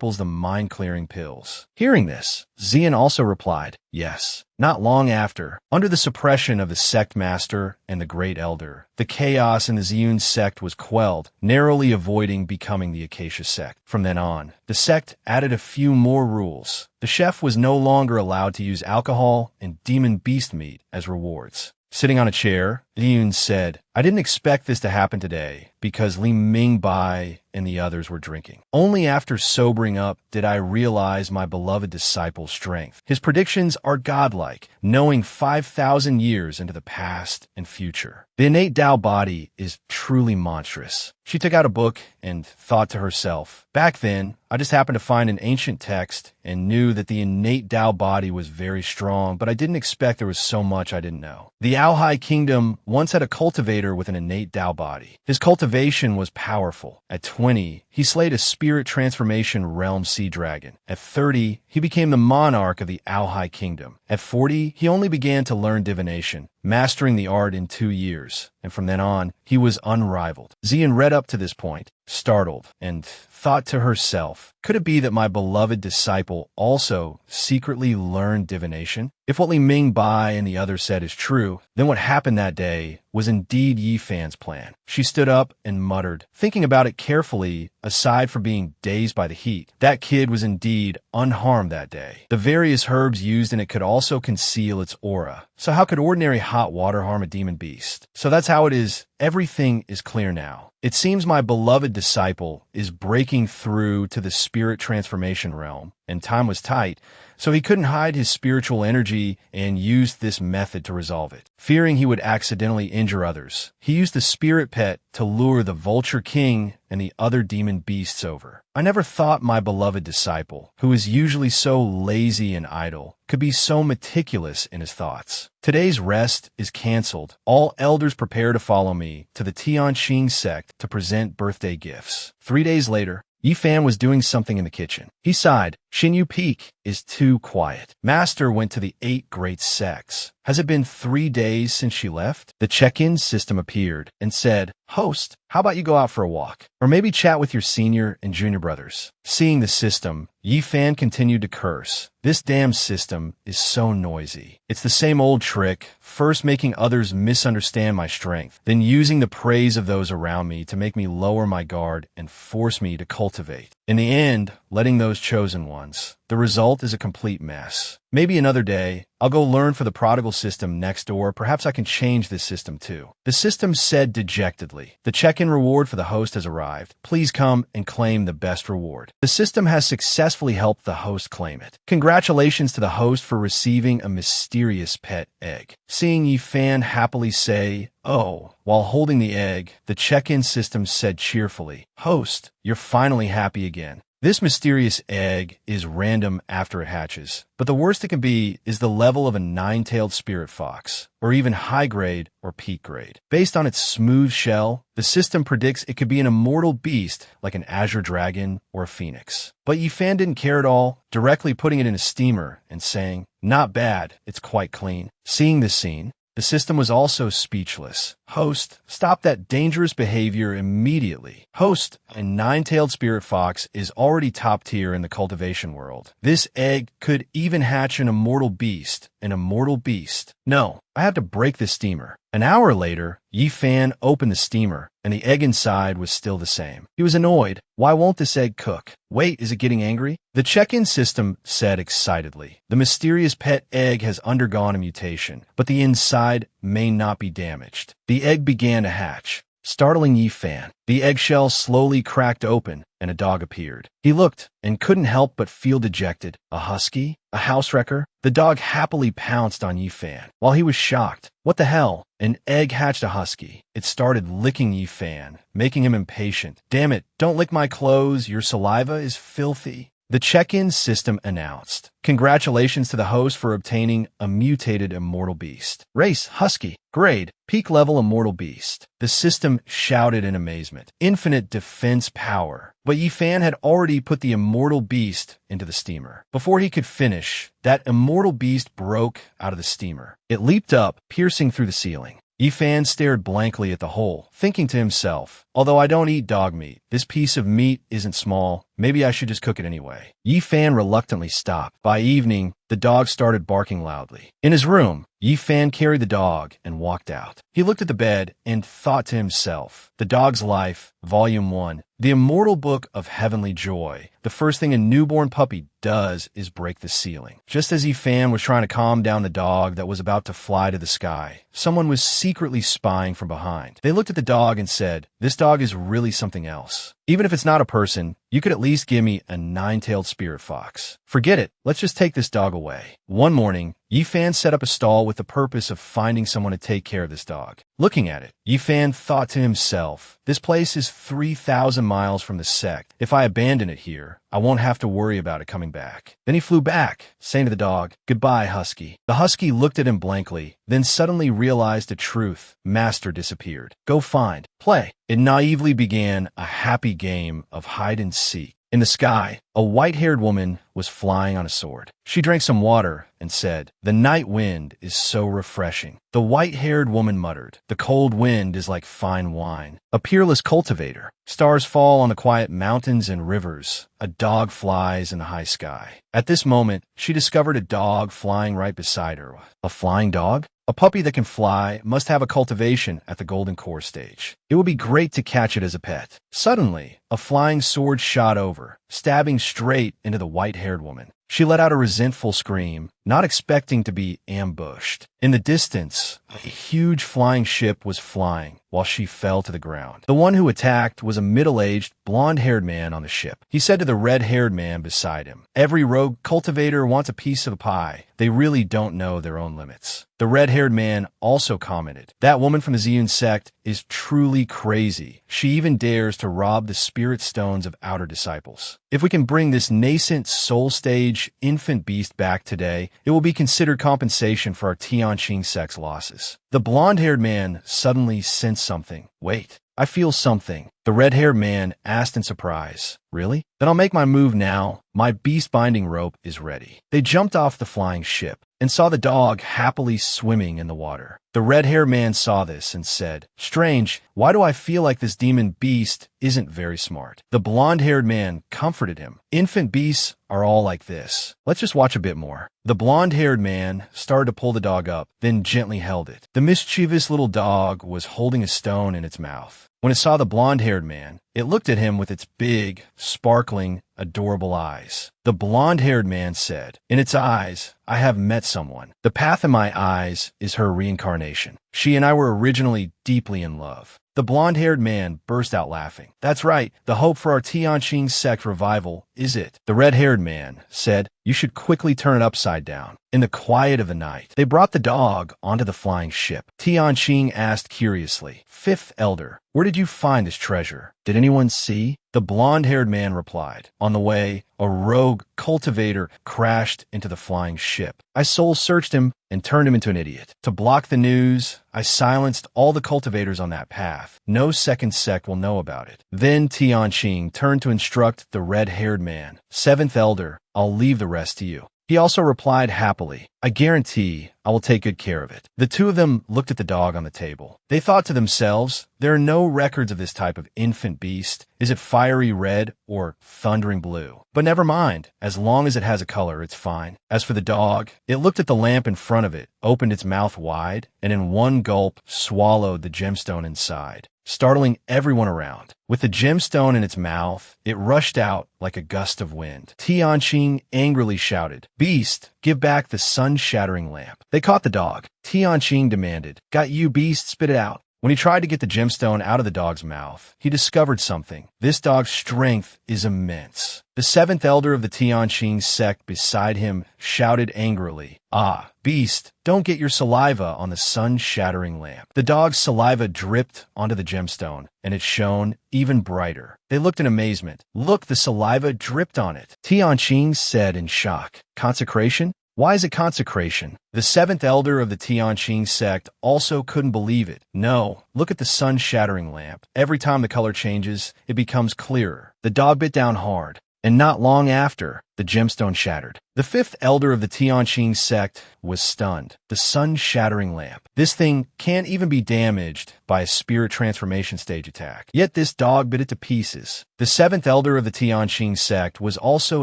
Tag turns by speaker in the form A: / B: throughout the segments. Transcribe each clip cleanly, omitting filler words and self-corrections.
A: the mind-clearing pills. Hearing this, Xian also replied, yes. Not long after, under the suppression of the sect master and the great elder, the chaos in the Ziyun sect was quelled, narrowly avoiding becoming the Acacia sect. From then on, the sect added a few more rules. The chef was no longer allowed to use alcohol and demon beast meat as rewards. Sitting on a chair, Liyun said, I didn't expect this to happen today because Li Mingbai and the others were drinking. Only after sobering up did I realize my beloved disciple's strength. His predictions are godlike, knowing 5,000 years into the past and future. The innate Tao body is truly monstrous. She took out a book and thought to herself, back then, I just happened to find an ancient text and knew that the innate Tao body was very strong, but I didn't expect there was so much I didn't know. The Aohai Kingdom once had a cultivator with an innate Tao body. His cultivation was powerful. At 20, he slayed a spirit transformation realm sea dragon. At 30, he became the monarch of the Aohai Kingdom. At 40, he only began to learn divination, mastering the art in 2 years, and from then on, he was unrivaled. Xian read up to this point, startled, and thought to herself, could it be that my beloved disciple also secretly learned divination? If what Li Mingbai and the others said is true, then what happened that day was indeed Yi Fan's plan. She stood up and muttered, thinking about it carefully, aside from being dazed by the heat. That kid was indeed unharmed that day. The various herbs used in it could also conceal its aura. So how could ordinary hot water harm a demon beast? So that's how it is. Everything is clear now. It seems my beloved disciple is breaking through to the spirit transformation realm, and time was tight, so he couldn't hide his spiritual energy and used this method to resolve it. Fearing he would accidentally injure others, he used the spirit pet to lure the Vulture King and the other demon beasts over. I never thought my beloved disciple, who is usually so lazy and idle, could be so meticulous in his thoughts. Today's rest is canceled. All elders prepare to follow me to the Tianqing sect to present birthday gifts. 3 days later, Yi Fan was doing something in the kitchen. He sighed. Xinyu Peak is too quiet. Master went to the 8 great sects. Has it been 3 days since she left? The check-in system appeared and said, Host, how about you go out for a walk? Or maybe chat with your senior and junior brothers. Seeing the system, Yi Fan continued to curse. This damn system is so noisy. It's the same old trick, first making others misunderstand my strength, then using the praise of those around me to make me lower my guard and force me to cultivate. In the end, letting those chosen ones. The result is a complete mess. Maybe another day, I'll go learn for the prodigal system next door. Perhaps I can change this system too. The system said dejectedly, the check-in reward for the host has arrived. Please come and claim the best reward. The system has successfully helped the host claim it. Congratulations to the host for receiving a mysterious pet egg. Seeing Yi Fan happily say, oh, while holding the egg, the check-in system said cheerfully, Host, you're finally happy again. This mysterious egg is random after it hatches, but the worst it can be is the level of a 9-tailed spirit fox, or even high grade or peak grade. Based on its smooth shell, the system predicts it could be an immortal beast like an azure dragon or a phoenix. But Yi Fan didn't care at all, directly putting it in a steamer and saying, not bad, it's quite clean. Seeing this scene, the system was also speechless. Host, stop that dangerous behavior immediately. Host, a 9-tailed spirit fox is already top tier in the cultivation world. This egg could even hatch an immortal beast. An immortal beast. No, I have to break the steamer. An hour later, Yi Fan opened the steamer, and the egg inside was still the same. He was annoyed. Why won't this egg cook? Wait, is it getting angry? The check-in system said excitedly, the mysterious pet egg has undergone a mutation, but the inside may not be damaged. The egg began to hatch, startling Yi Fan. The eggshell slowly cracked open, and a dog appeared. He looked and couldn't help but feel dejected. A husky? A house wrecker? The dog happily pounced on Yi Fan, while he was shocked. What the hell? An egg hatched a husky. It started licking Yi Fan, making him impatient. Damn it, don't lick my clothes, your saliva is filthy. The check-in system announced, congratulations to the host for obtaining a mutated immortal beast. Race, husky. Grade, peak level immortal beast. The system shouted in amazement. Infinite defense power. But Yi Fan had already put the immortal beast into the steamer. Before he could finish, that immortal beast broke out of the steamer. It leaped up, piercing through the ceiling. Yi Fan stared blankly at the hole, thinking to himself, although I don't eat dog meat, this piece of meat isn't small, maybe I should just cook it anyway. Yi Fan reluctantly stopped. By evening, the dog started barking loudly. In his room, Yi Fan carried the dog and walked out. He looked at the bed and thought to himself, The Dog's Life, Volume 1, the immortal book of heavenly joy. The first thing a newborn puppy does is break the ceiling. Just as Yi Fan was trying to calm down the dog that was about to fly to the sky, someone was secretly spying from behind. They looked at the dog and said, This dog is really something else. Even if it's not a person, you could at least give me a nine-tailed spirit fox. Forget it. Let's just take this dog away. One morning, Yi Fan set up a stall with the purpose of finding someone to take care of this dog. Looking at it, Yi Fan thought to himself, This place is 3,000 miles from the sect. If I abandon it here, I won't have to worry about it coming back. Then he flew back, saying to the dog, Goodbye, Husky. The Husky looked at him blankly, then suddenly realized the truth. Master disappeared. Go find. Play. It naively began a happy game of hide and seek. In the sky, a white-haired woman was flying on a sword. She drank some water and said, The night wind is so refreshing. The white-haired woman muttered, The cold wind is like fine wine. A peerless cultivator. Stars fall on the quiet mountains and rivers. A dog flies in the high sky. At this moment, she discovered a dog flying right beside her. A flying dog? A puppy that can fly must have a cultivation at the golden core stage. It would be great to catch it as a pet. Suddenly, a flying sword shot over, stabbing straight into the white-haired woman. She let out a resentful scream, not expecting to be ambushed. In the distance, a huge flying ship was flying while she fell to the ground. The one who attacked was a middle-aged, blonde-haired man on the ship. He said to the red-haired man beside him, Every rogue cultivator wants a piece of the pie. They really don't know their own limits. The red-haired man also commented, That woman from the Ziyun sect is truly crazy. She even dares to rob the spirit stones of outer disciples. If we can bring this nascent soul stage infant beast back today, it will be considered compensation for our Tianqing sect's losses. The blonde-haired man suddenly sensed something. Wait, I feel something. The red-haired man asked in surprise. Really? Then I'll make my move now. My beast-binding rope is ready. They jumped off the flying ship and saw the dog happily swimming in the water. The red-haired man saw this and said, Strange, why do I feel like this demon beast isn't very smart? The blonde-haired man comforted him. Infant beasts are all like this. Let's just watch a bit more. The blonde-haired man started to pull the dog up, then gently held it. The mischievous little dog was holding a stone in its mouth. When it saw the blonde-haired man, it looked at him with its big, sparkling, adorable eyes. The blonde-haired man said, In its eyes, I have met someone. The path in my eyes is her reincarnation. She and I were originally deeply in love. The blonde-haired man burst out laughing. That's right, the hope for our Tianqing sect revival is it. The red-haired man said, You should quickly turn it upside down. In the quiet of the night, they brought the dog onto the flying ship. Tianqing asked curiously, Fifth Elder, where did you find this treasure? Did anyone see? The blonde-haired man replied, On the way, a rogue cultivator crashed into the flying ship. I soul-searched him and turned him into an idiot. To block the news, I silenced all the cultivators on that path. No second sect will know about it. Then Tianqing turned to instruct the red-haired man. Seventh Elder, I'll leave the rest to you. He also replied happily, I guarantee I will take good care of it. The two of them looked at the dog on the table. They thought to themselves, there are no records of this type of infant beast. Is it fiery red or thundering blue? But never mind. As long as it has a color, it's fine. As for the dog, it looked at the lamp in front of it, opened its mouth wide, and in one gulp swallowed the gemstone inside, startling everyone around. With the gemstone in its mouth, it rushed out like a gust of wind. Tianqing angrily shouted, Beast, give back the sun-shattering lamp. They caught the dog. Tianqing demanded, Got you, beast, spit it out. When he tried to get the gemstone out of the dog's mouth, he discovered something. This dog's strength is immense. The seventh elder of the Tianqing sect beside him shouted angrily, Ah, beast, don't get your saliva on the sun-shattering lamp. The dog's saliva dripped onto the gemstone, and it shone even brighter. They looked in amazement. Look, the saliva dripped on it. Tianqing said in shock, Consecration? Why is it consecration? The seventh elder of the Tianqing sect also couldn't believe it. No, look at the sun-shattering lamp. Every time the color changes, it becomes clearer. The dog bit down hard, and not long after, the gemstone shattered. The fifth elder of the Tianqing sect was stunned. The sun-shattering lamp. This thing can't even be damaged by a spirit transformation stage attack. Yet this dog bit it to pieces. The seventh elder of the Tianqing sect was also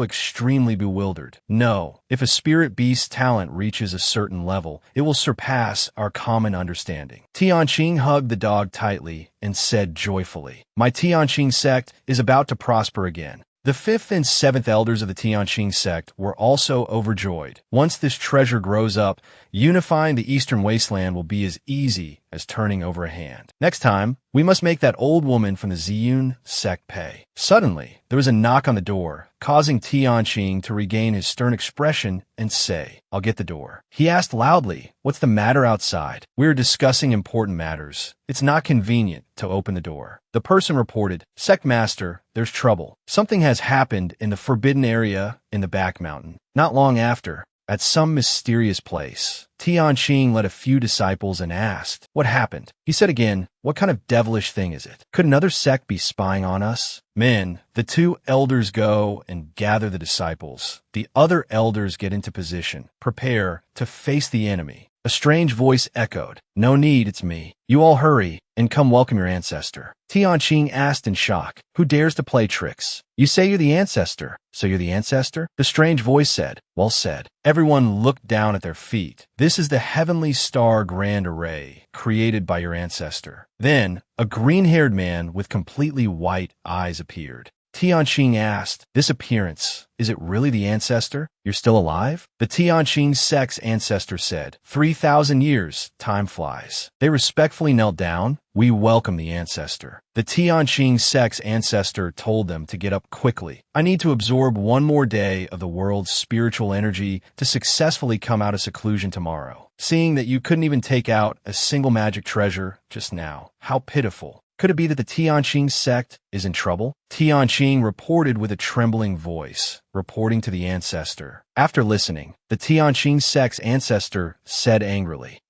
A: extremely bewildered. No, if a spirit beast's talent reaches a certain level, it will surpass our common understanding. Tianqing hugged the dog tightly and said joyfully, "My Tianqing sect is about to prosper again." The fifth and seventh elders of the Tianqing sect were also overjoyed. Once this treasure grows up, unifying the eastern wasteland will be as easy as turning over a hand. Next time, we must make that old woman from the Ziyun sect pay. Suddenly, there was a knock on the door, causing Tianqing to regain his stern expression and say, "I'll get the door." He asked loudly, "What's the matter outside?" "We are discussing important matters. It's not convenient to open the door." The person reported, "Sect Master, there's trouble. Something has happened in the forbidden area in the back mountain." Not long after, at some mysterious place, Tianqing led a few disciples and asked, "What happened?" He said again, "What kind of devilish thing is it? Could another sect be spying on us?" "Men, the two elders go and gather the disciples. The other elders get into position. Prepare to face the enemy." A strange voice echoed, "No need, it's me. You all hurry and come welcome your ancestor." Tianqing asked in shock, "Who dares to play tricks? You say you're the ancestor, so you're the ancestor?" The strange voice said, "Well said." Everyone looked down at their feet. "This is the heavenly star grand array created by your ancestor." Then, a green-haired man with completely white eyes appeared. Tianqing asked, "This appearance, is it really the ancestor? You're still alive?" The Tianqing sect's ancestor said, 3,000 years, time flies." They respectfully knelt down. "We welcome the ancestor." The Tianqing sect's ancestor told them to get up quickly. "I need to absorb one more day of the world's spiritual energy to successfully come out of seclusion tomorrow. Seeing that you couldn't even take out a single magic treasure just now. How pitiful. Could it be that the Tianqing sect is in trouble?" Tianqing reported with a trembling voice, reporting to the ancestor. After listening, the Tianqing sect's ancestor said angrily,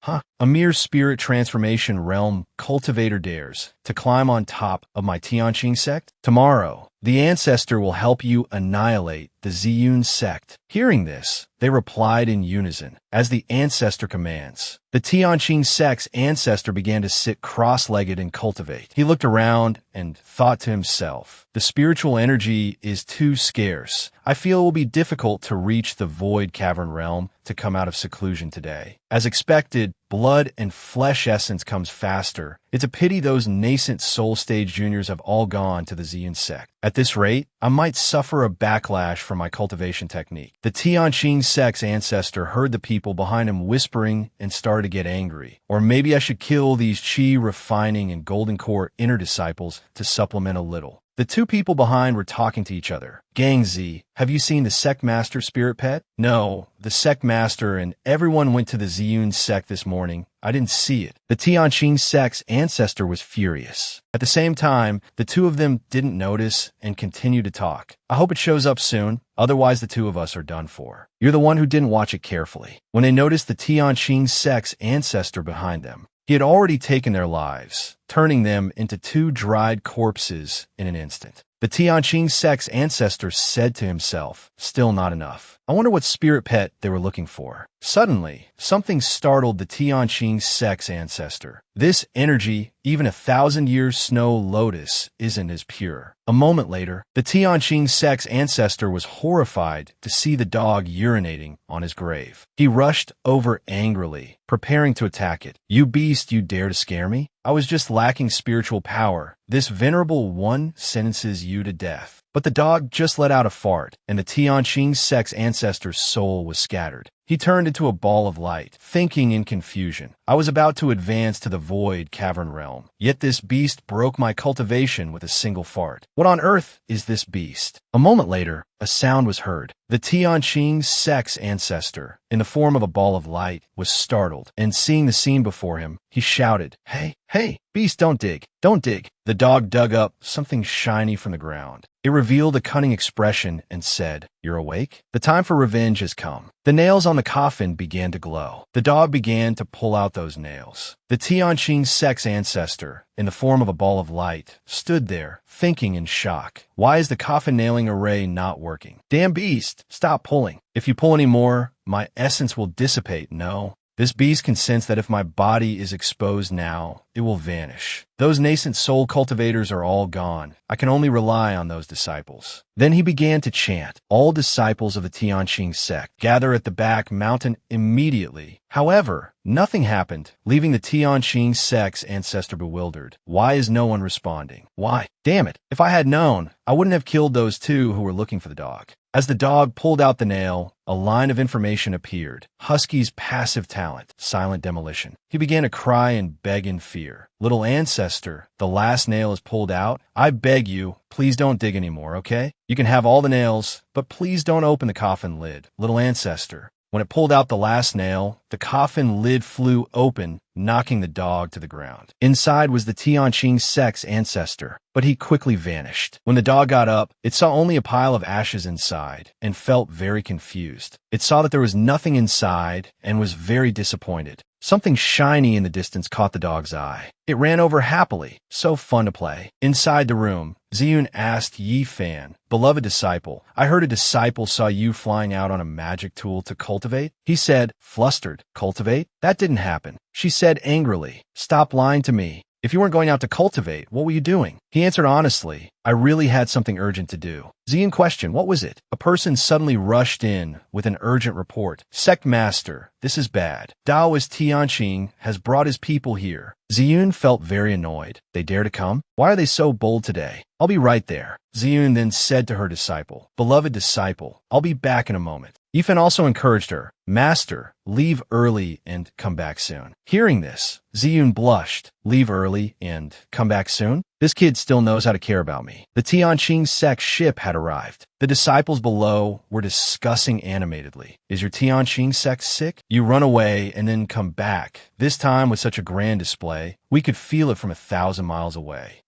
A: "A mere spirit transformation realm cultivator dares to climb on top of my Tianqing sect? Tomorrow, the ancestor will help you annihilate the Ziyun sect." Hearing this, they replied in unison, "As the ancestor commands." The Tianqing sect's ancestor began to sit cross-legged and cultivate. He looked around and thought to himself, "The spiritual energy is too scarce. I feel it will be difficult to reach the void cavern realm to come out of seclusion today. As expected, blood and flesh essence comes faster. It's a pity those nascent soul stage juniors have all gone to the Ziyun sect. At this rate, I might suffer a backlash from my cultivation technique." The Tianqing sect's ancestor heard the people behind him whispering and started to get angry. "Or maybe I should kill these chi refining and golden core inner disciples to supplement a little." The two people behind were talking to each other. "Gang Z, have you seen the sect master spirit pet?" "No, the sect master and everyone went to the Ziyun sect this morning. I didn't see it." The Tianqing sect's ancestor was furious. At the same time, the two of them didn't notice and continued to talk. "I hope it shows up soon, otherwise the two of us are done for. You're the one who didn't watch it carefully." When they noticed the Tianqing sect's ancestor behind them, he had already taken their lives, turning them into two dried corpses in an instant. The Tianqing sect's ancestor said to himself, "Still not enough. I wonder what spirit pet they were looking for." Suddenly, something startled the Tianqing sect's ancestor. "This energy, even 1,000 years snow lotus, isn't as pure." A moment later, the Tianqing sect's ancestor was horrified to see the dog urinating on his grave. He rushed over angrily, preparing to attack it. "You beast, you dare to scare me? I was just lacking spiritual power. This venerable one sentences you to death." But the dog just let out a fart, and the Tianqing sect's ancestor's soul was scattered. He turned into a ball of light, thinking in confusion. "I was about to advance to the void cavern realm, yet this beast broke my cultivation with a single fart. What on earth is this beast?" A moment later, a sound was heard. The Tianqing sect's ancestor, in the form of a ball of light, was startled, and seeing the scene before him, he shouted, Hey, beast, don't dig, don't dig." The dog dug up something shiny from the ground. It revealed a cunning expression and said, you're awake? The time for revenge has come. The nails on the coffin began to glow. The dog began to pull out those nails. The Tianqing sect's ancestor, in the form of a ball of light, stood there, thinking in shock. Why is the coffin nailing array not working? Damn beast, stop pulling. If you pull any more, my essence will dissipate. No. This beast can sense that if my body is exposed now, it will vanish. Those nascent soul cultivators are all gone. I can only rely on those disciples. Then he began to chant, all disciples of the Tianqing sect, gather at the back mountain immediately. However, nothing happened, leaving the Tianqing sect's ancestor bewildered. Why is no one responding? Why? Damn it. If I had known, I wouldn't have killed those two who were looking for the dog. As the dog pulled out the nail, a line of information appeared. Husky's passive talent, silent demolition. He began to cry and beg in fear. Little ancestor, the last nail is pulled out. I beg you, please don't dig anymore, okay? You can have all the nails, but please don't open the coffin lid. Little ancestor. When it pulled out the last nail, the coffin lid flew open, knocking the dog to the ground. Inside was the Tianqing sect's ancestor, but he quickly vanished. When the dog got up, it saw only a pile of ashes inside and felt very confused. It saw that there was nothing inside and was very disappointed. Something shiny in the distance caught the dog's eye. It ran over happily. So fun to play. Inside the room, Ziyun asked Yi Fan, beloved disciple, I heard a disciple saw you flying out on a magic tool to cultivate. He said, flustered, cultivate? That didn't happen. She said angrily, stop lying to me. If you weren't going out to cultivate, what were you doing? He answered honestly, I really had something urgent to do. Ziyun questioned, what was it? A person suddenly rushed in with an urgent report. Sect Master, this is bad. Daoist Tianqing has brought his people here. Ziyun felt very annoyed. They dare to come? Why are they so bold today? I'll be right there. Ziyun then said to her disciple, beloved disciple, I'll be back in a moment. Yifen also encouraged her, Master, leave early and come back soon. Hearing this, Ziyun blushed. Leave early and come back soon? This kid still knows how to care about me. The Tianqing sect ship had arrived. The disciples below were discussing animatedly. Is your Tianqing sect sick? You run away and then come back. This time with such a grand display, we could feel it from 1,000 miles away.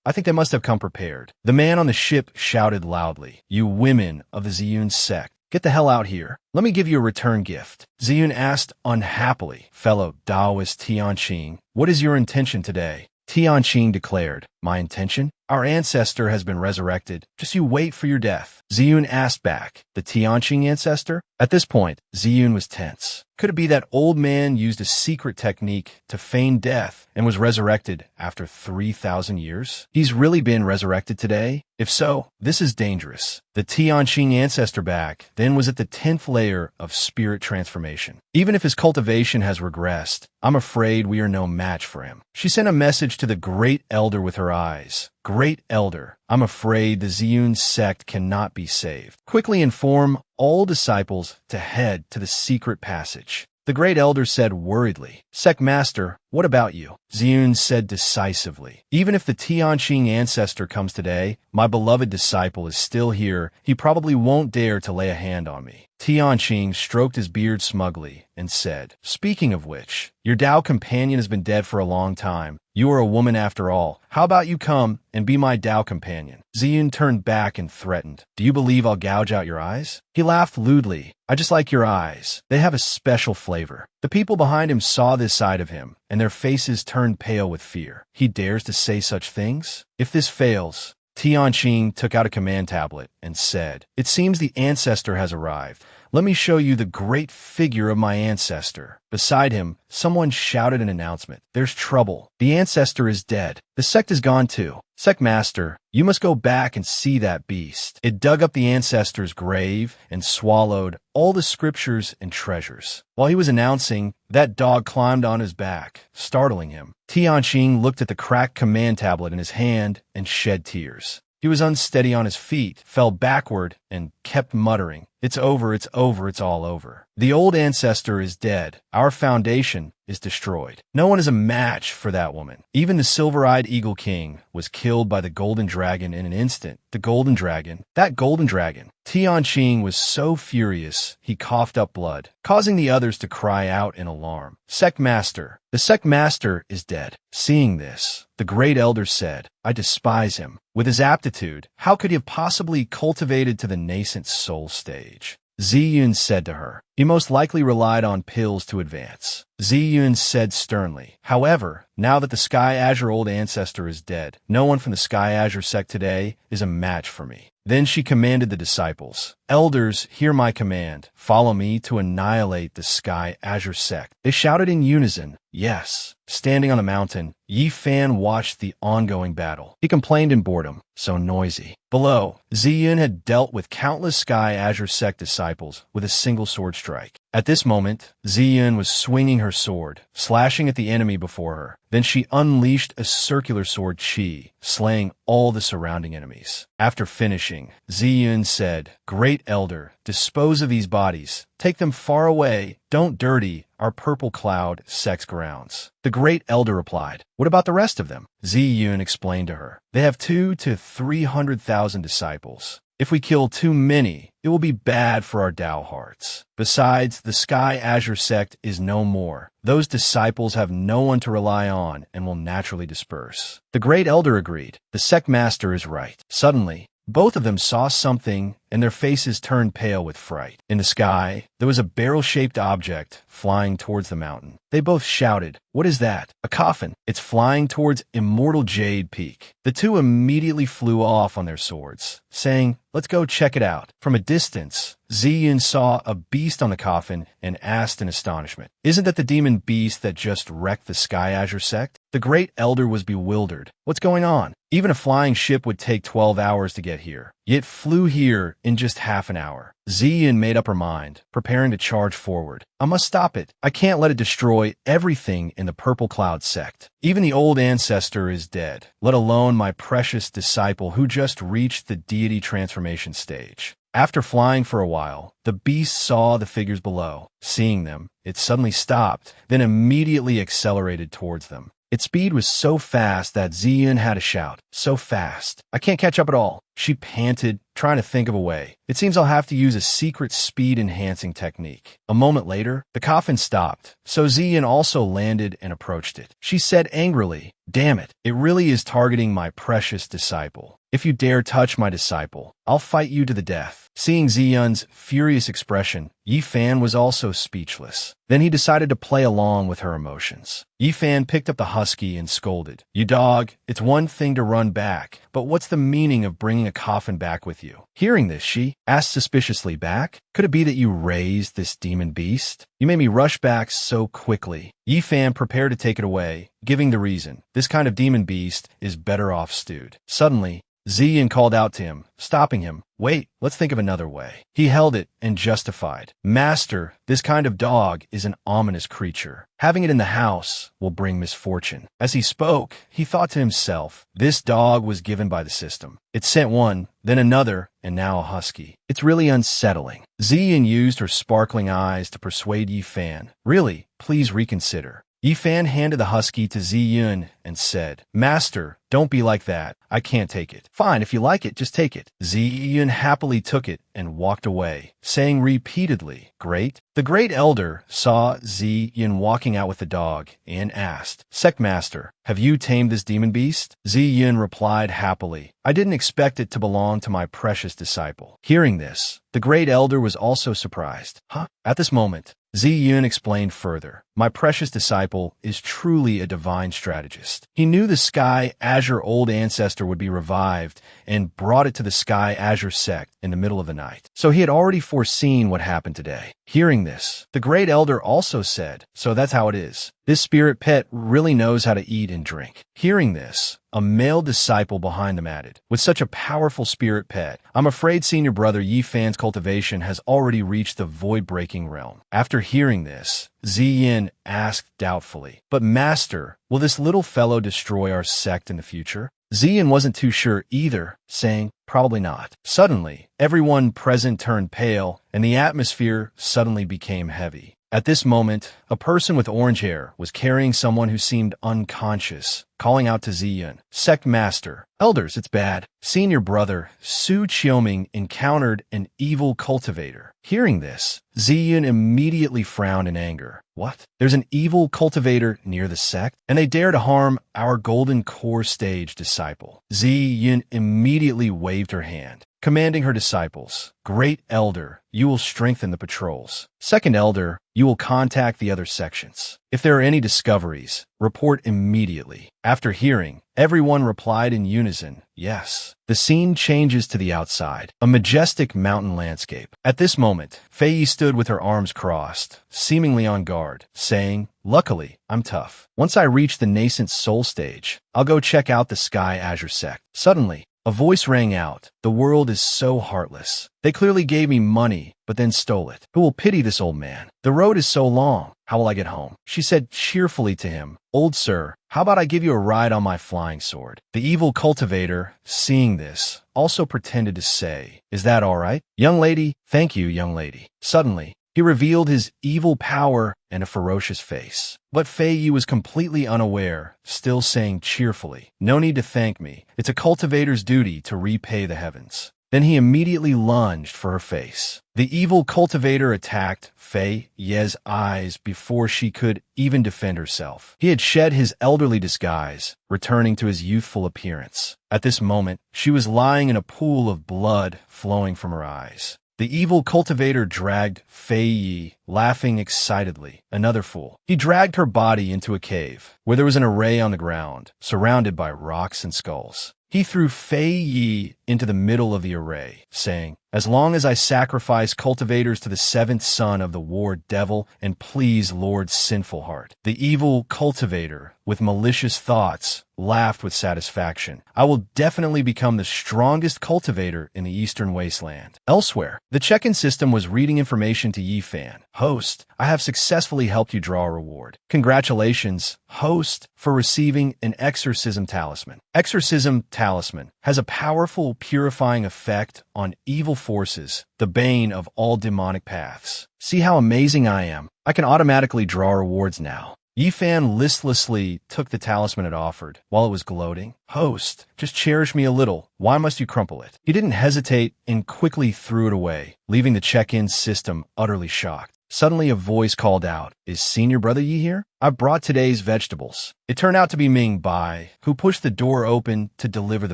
A: I think they must have come prepared. The man on the ship shouted loudly, you women of the Ziyun sect, get the hell out here. Let me give you a return gift. Ziyun asked unhappily, fellow Taoist Tianqing, what is your intention today? Tianqing declared, my intention? Our ancestor has been resurrected. Just you wait for your death. Ziyun asked back, the Tianqing ancestor? At this point, Ziyun was tense. Could it be that old man used a secret technique to feign death and was resurrected after 3,000 years? He's really been resurrected today? If so, this is dangerous. The Tianqing ancestor back then was at the 10th layer of spirit transformation. Even if his cultivation has regressed, I'm afraid we are no match for him. She sent a message to the great elder with her eyes. Great elder, I'm afraid the Ziyun sect cannot be saved. Quickly inform all disciples to head to the secret passage. The great elder said worriedly, Sect Master, what about you? Ziyun said decisively, even if the Tianqing ancestor comes today, my beloved disciple is still here. He probably won't dare to lay a hand on me. Tianqing stroked his beard smugly and said, speaking of which, your Tao companion has been dead for a long time. You are a woman after all. How about you come and be my Tao companion? Ziyun turned back and threatened, do you believe I'll gouge out your eyes? He laughed lewdly. I just like your eyes. They have a special flavor. The people behind him saw this side of him, and their faces turned pale with fear. He dares to say such things? If this fails, Tianqing took out a command tablet and said, it seems the ancestor has arrived. Let me show you the great figure of my ancestor. Beside him, someone shouted an announcement. There's trouble. The ancestor is dead. The sect is gone too. Sect Master, you must go back and see that beast. It dug up the ancestor's grave and swallowed all the scriptures and treasures. While he was announcing, that dog climbed on his back, startling him. Tianqing looked at the cracked command tablet in his hand and shed tears. He was unsteady on his feet, fell backward, and kept muttering, it's over, it's over, it's all over. The old ancestor is dead. Our foundation is destroyed. No one is a match for that woman. Even the silver-eyed Eagle King was killed by the golden dragon in an instant. The golden dragon, that golden dragon. Tianqing was so furious, he coughed up blood, causing the others to cry out in alarm. Sect Master. The Sect Master is dead. Seeing this, the Great Elder said, I despise him. With his aptitude, how could he have possibly cultivated to the nascent soul stage? Ziyun said to her, he most likely relied on pills to advance. Ziyun said sternly, however, now that the Sky Azure Old Ancestor is dead, no one from the Sky Azure sect today is a match for me. Then she commanded the disciples, Elders, hear my command. Follow me to annihilate the Sky Azure sect. They shouted in unison, yes. Standing on a mountain, Yi Fan watched the ongoing battle. He complained in boredom, so noisy. Below, Ziyun had dealt with countless Sky Azure sect disciples with a single sword strike. At this moment, Ziyun was swinging her sword, slashing at the enemy before her. Then she unleashed a circular sword chi, slaying all the surrounding enemies. After finishing, Ziyun said, Great Elder, dispose of these bodies. Take them far away. Don't dirty our purple cloud sect's grounds. The Great Elder replied, What about the rest of them? Ziyun explained to her, They have 200,000 to 300,000 disciples. If we kill too many, it will be bad for our Tao hearts. Besides, the Sky Azure sect is no more. Those disciples have no one to rely on and will naturally disperse. The Great Elder agreed. The sect master is right. Suddenly, both of them saw something, and their faces turned pale with fright. In the sky, there was a barrel-shaped object flying towards the mountain. They both shouted, What is that? A coffin. It's flying towards Immortal Jade Peak. The two immediately flew off on their swords, saying, Let's go check it out. From a distance, Ziyun saw a beast on the coffin and asked in astonishment, Isn't that the demon beast that just wrecked the Sky Azure sect? The Great Elder was bewildered. What's going on? Even a flying ship would take 12 hours to get here. It flew here in just half an hour. Ziyun made up her mind, preparing to charge forward. I must stop it. I can't let it destroy everything in the Purple Cloud sect. Even the old ancestor is dead, let alone my precious disciple who just reached the deity transformation stage. After flying for a while, the beast saw the figures below. Seeing them, it suddenly stopped, then immediately accelerated towards them. Its speed was so fast that Ziyun had to shout, So fast. I can't catch up at all. She panted, trying to think of a way. It seems I'll have to use a secret speed-enhancing technique. A moment later, the coffin stopped, so Ziyun also landed and approached it. She said angrily, Damn it, it really is targeting my precious disciple. If you dare touch my disciple, I'll fight you to the death. Seeing Ziyun's furious expression, Yi Fan was also speechless. Then he decided to play along with her emotions. Yi Fan picked up the husky and scolded, You dog, it's one thing to run back, but what's the meaning of bringing a coffin back with you? Hearing this, she asked suspiciously back, Could it be that you raised this demon beast? You made me rush back so quickly. Yi Fan prepared to take it away, giving the reason. This kind of demon beast is better off stewed. Suddenly, Ziyun called out to him, stopping him. Wait, let's think of another way. He held it and justified. Master, this kind of dog is an ominous creature. Having it in the house will bring misfortune. As he spoke, he thought to himself, this dog was given by the system. It sent one, then another, and now a husky. It's really unsettling. Ziyun used her sparkling eyes to persuade Yi Fan. Really, please reconsider. Yi Fan handed the husky to Ziyun and said, Master, don't be like that. I can't take it. Fine, if you like it, just take it. Ziyun happily took it and walked away, saying repeatedly, Great. The Great Elder saw Ziyun walking out with the dog and asked, Sect Master, have you tamed this demon beast? Ziyun replied happily, I didn't expect it to belong to my precious disciple. Hearing this, the Great Elder was also surprised. Huh? At this moment, Ziyun explained further, My precious disciple is truly a divine strategist. He knew the Sky Azure Old Ancestor would be revived and brought it to the Sky Azure sect in the middle of the night. So he had already foreseen what happened today. Hearing this, the Great Elder also said, So that's how it is. This spirit pet really knows how to eat and drink. Hearing this, a male disciple behind them added, With such a powerful spirit pet, I'm afraid senior brother Yi Fan's cultivation has already reached the void-breaking realm. After hearing this, Ziyun asked doubtfully, But master, will this little fellow destroy our sect in the future? Ziyun wasn't too sure either, saying, Probably not. Suddenly, everyone present turned pale, and the atmosphere suddenly became heavy. At this moment, a person with orange hair was carrying someone who seemed unconscious, calling out to Ziyun, "Sect Master, Elders, it's bad." Senior brother, Su Qiuming, encountered an evil cultivator. Hearing this, Ziyun immediately frowned in anger. What? There's an evil cultivator near the sect? And they dare to harm our golden core stage disciple. Ziyun immediately waved her hand, commanding her disciples, "Great Elder, you will strengthen the patrols. Second Elder, you will contact the other sections. If there are any discoveries, report immediately." After hearing, everyone replied in unison, "Yes." The scene changes to the outside, a majestic mountain landscape. At this moment, Fei Yi stood with her arms crossed, seemingly on guard, saying, "Luckily, I'm tough. Once I reach the nascent soul stage, I'll go check out the Sky Azure sect." Suddenly, a voice rang out, "The world is so heartless. They clearly gave me money, but then stole it. Who will pity this old man? The road is so long. How will I get home?" She said cheerfully to him, "Old sir, how about I give you a ride on my flying sword?" The evil cultivator, seeing this, also pretended to say, "Is that all right? Young lady, thank you, young lady." Suddenly, he revealed his evil power and a ferocious face. But Fei Yi was completely unaware, still saying cheerfully, "No need to thank me. It's a cultivator's duty to repay the heavens." Then he immediately lunged for her face. The evil cultivator attacked Fei Yi's eyes before she could even defend herself. He had shed his elderly disguise, returning to his youthful appearance. At this moment, she was lying in a pool of blood flowing from her eyes. The evil cultivator dragged Fei Yi, laughing excitedly. Another fool. He dragged her body into a cave, where there was an array on the ground, surrounded by rocks and skulls. He threw Fei Yi into the middle of the array, saying, "As long as I sacrifice cultivators to the seventh son of the war devil and please Lord Sinful Heart." The evil cultivator, with malicious thoughts, laughed with satisfaction. "I will definitely become the strongest cultivator in the Eastern Wasteland." Elsewhere, the check-in system was reading information to Yi Fan. "Host, I have successfully helped you draw a reward. Congratulations, host, for receiving an exorcism talisman. Exorcism talisman has a powerful purifying effect on evil forces, the bane of all demonic paths. See how amazing I am. I can automatically draw rewards now." Yi Fan listlessly took the talisman it offered, while it was gloating. "Host, just cherish me a little. Why must you crumple it?" He didn't hesitate and quickly threw it away, leaving the check-in system utterly shocked. Suddenly a voice called out, "Is Senior Brother Yi here? I've brought today's vegetables." It turned out to be Ming Bai, who pushed the door open to deliver the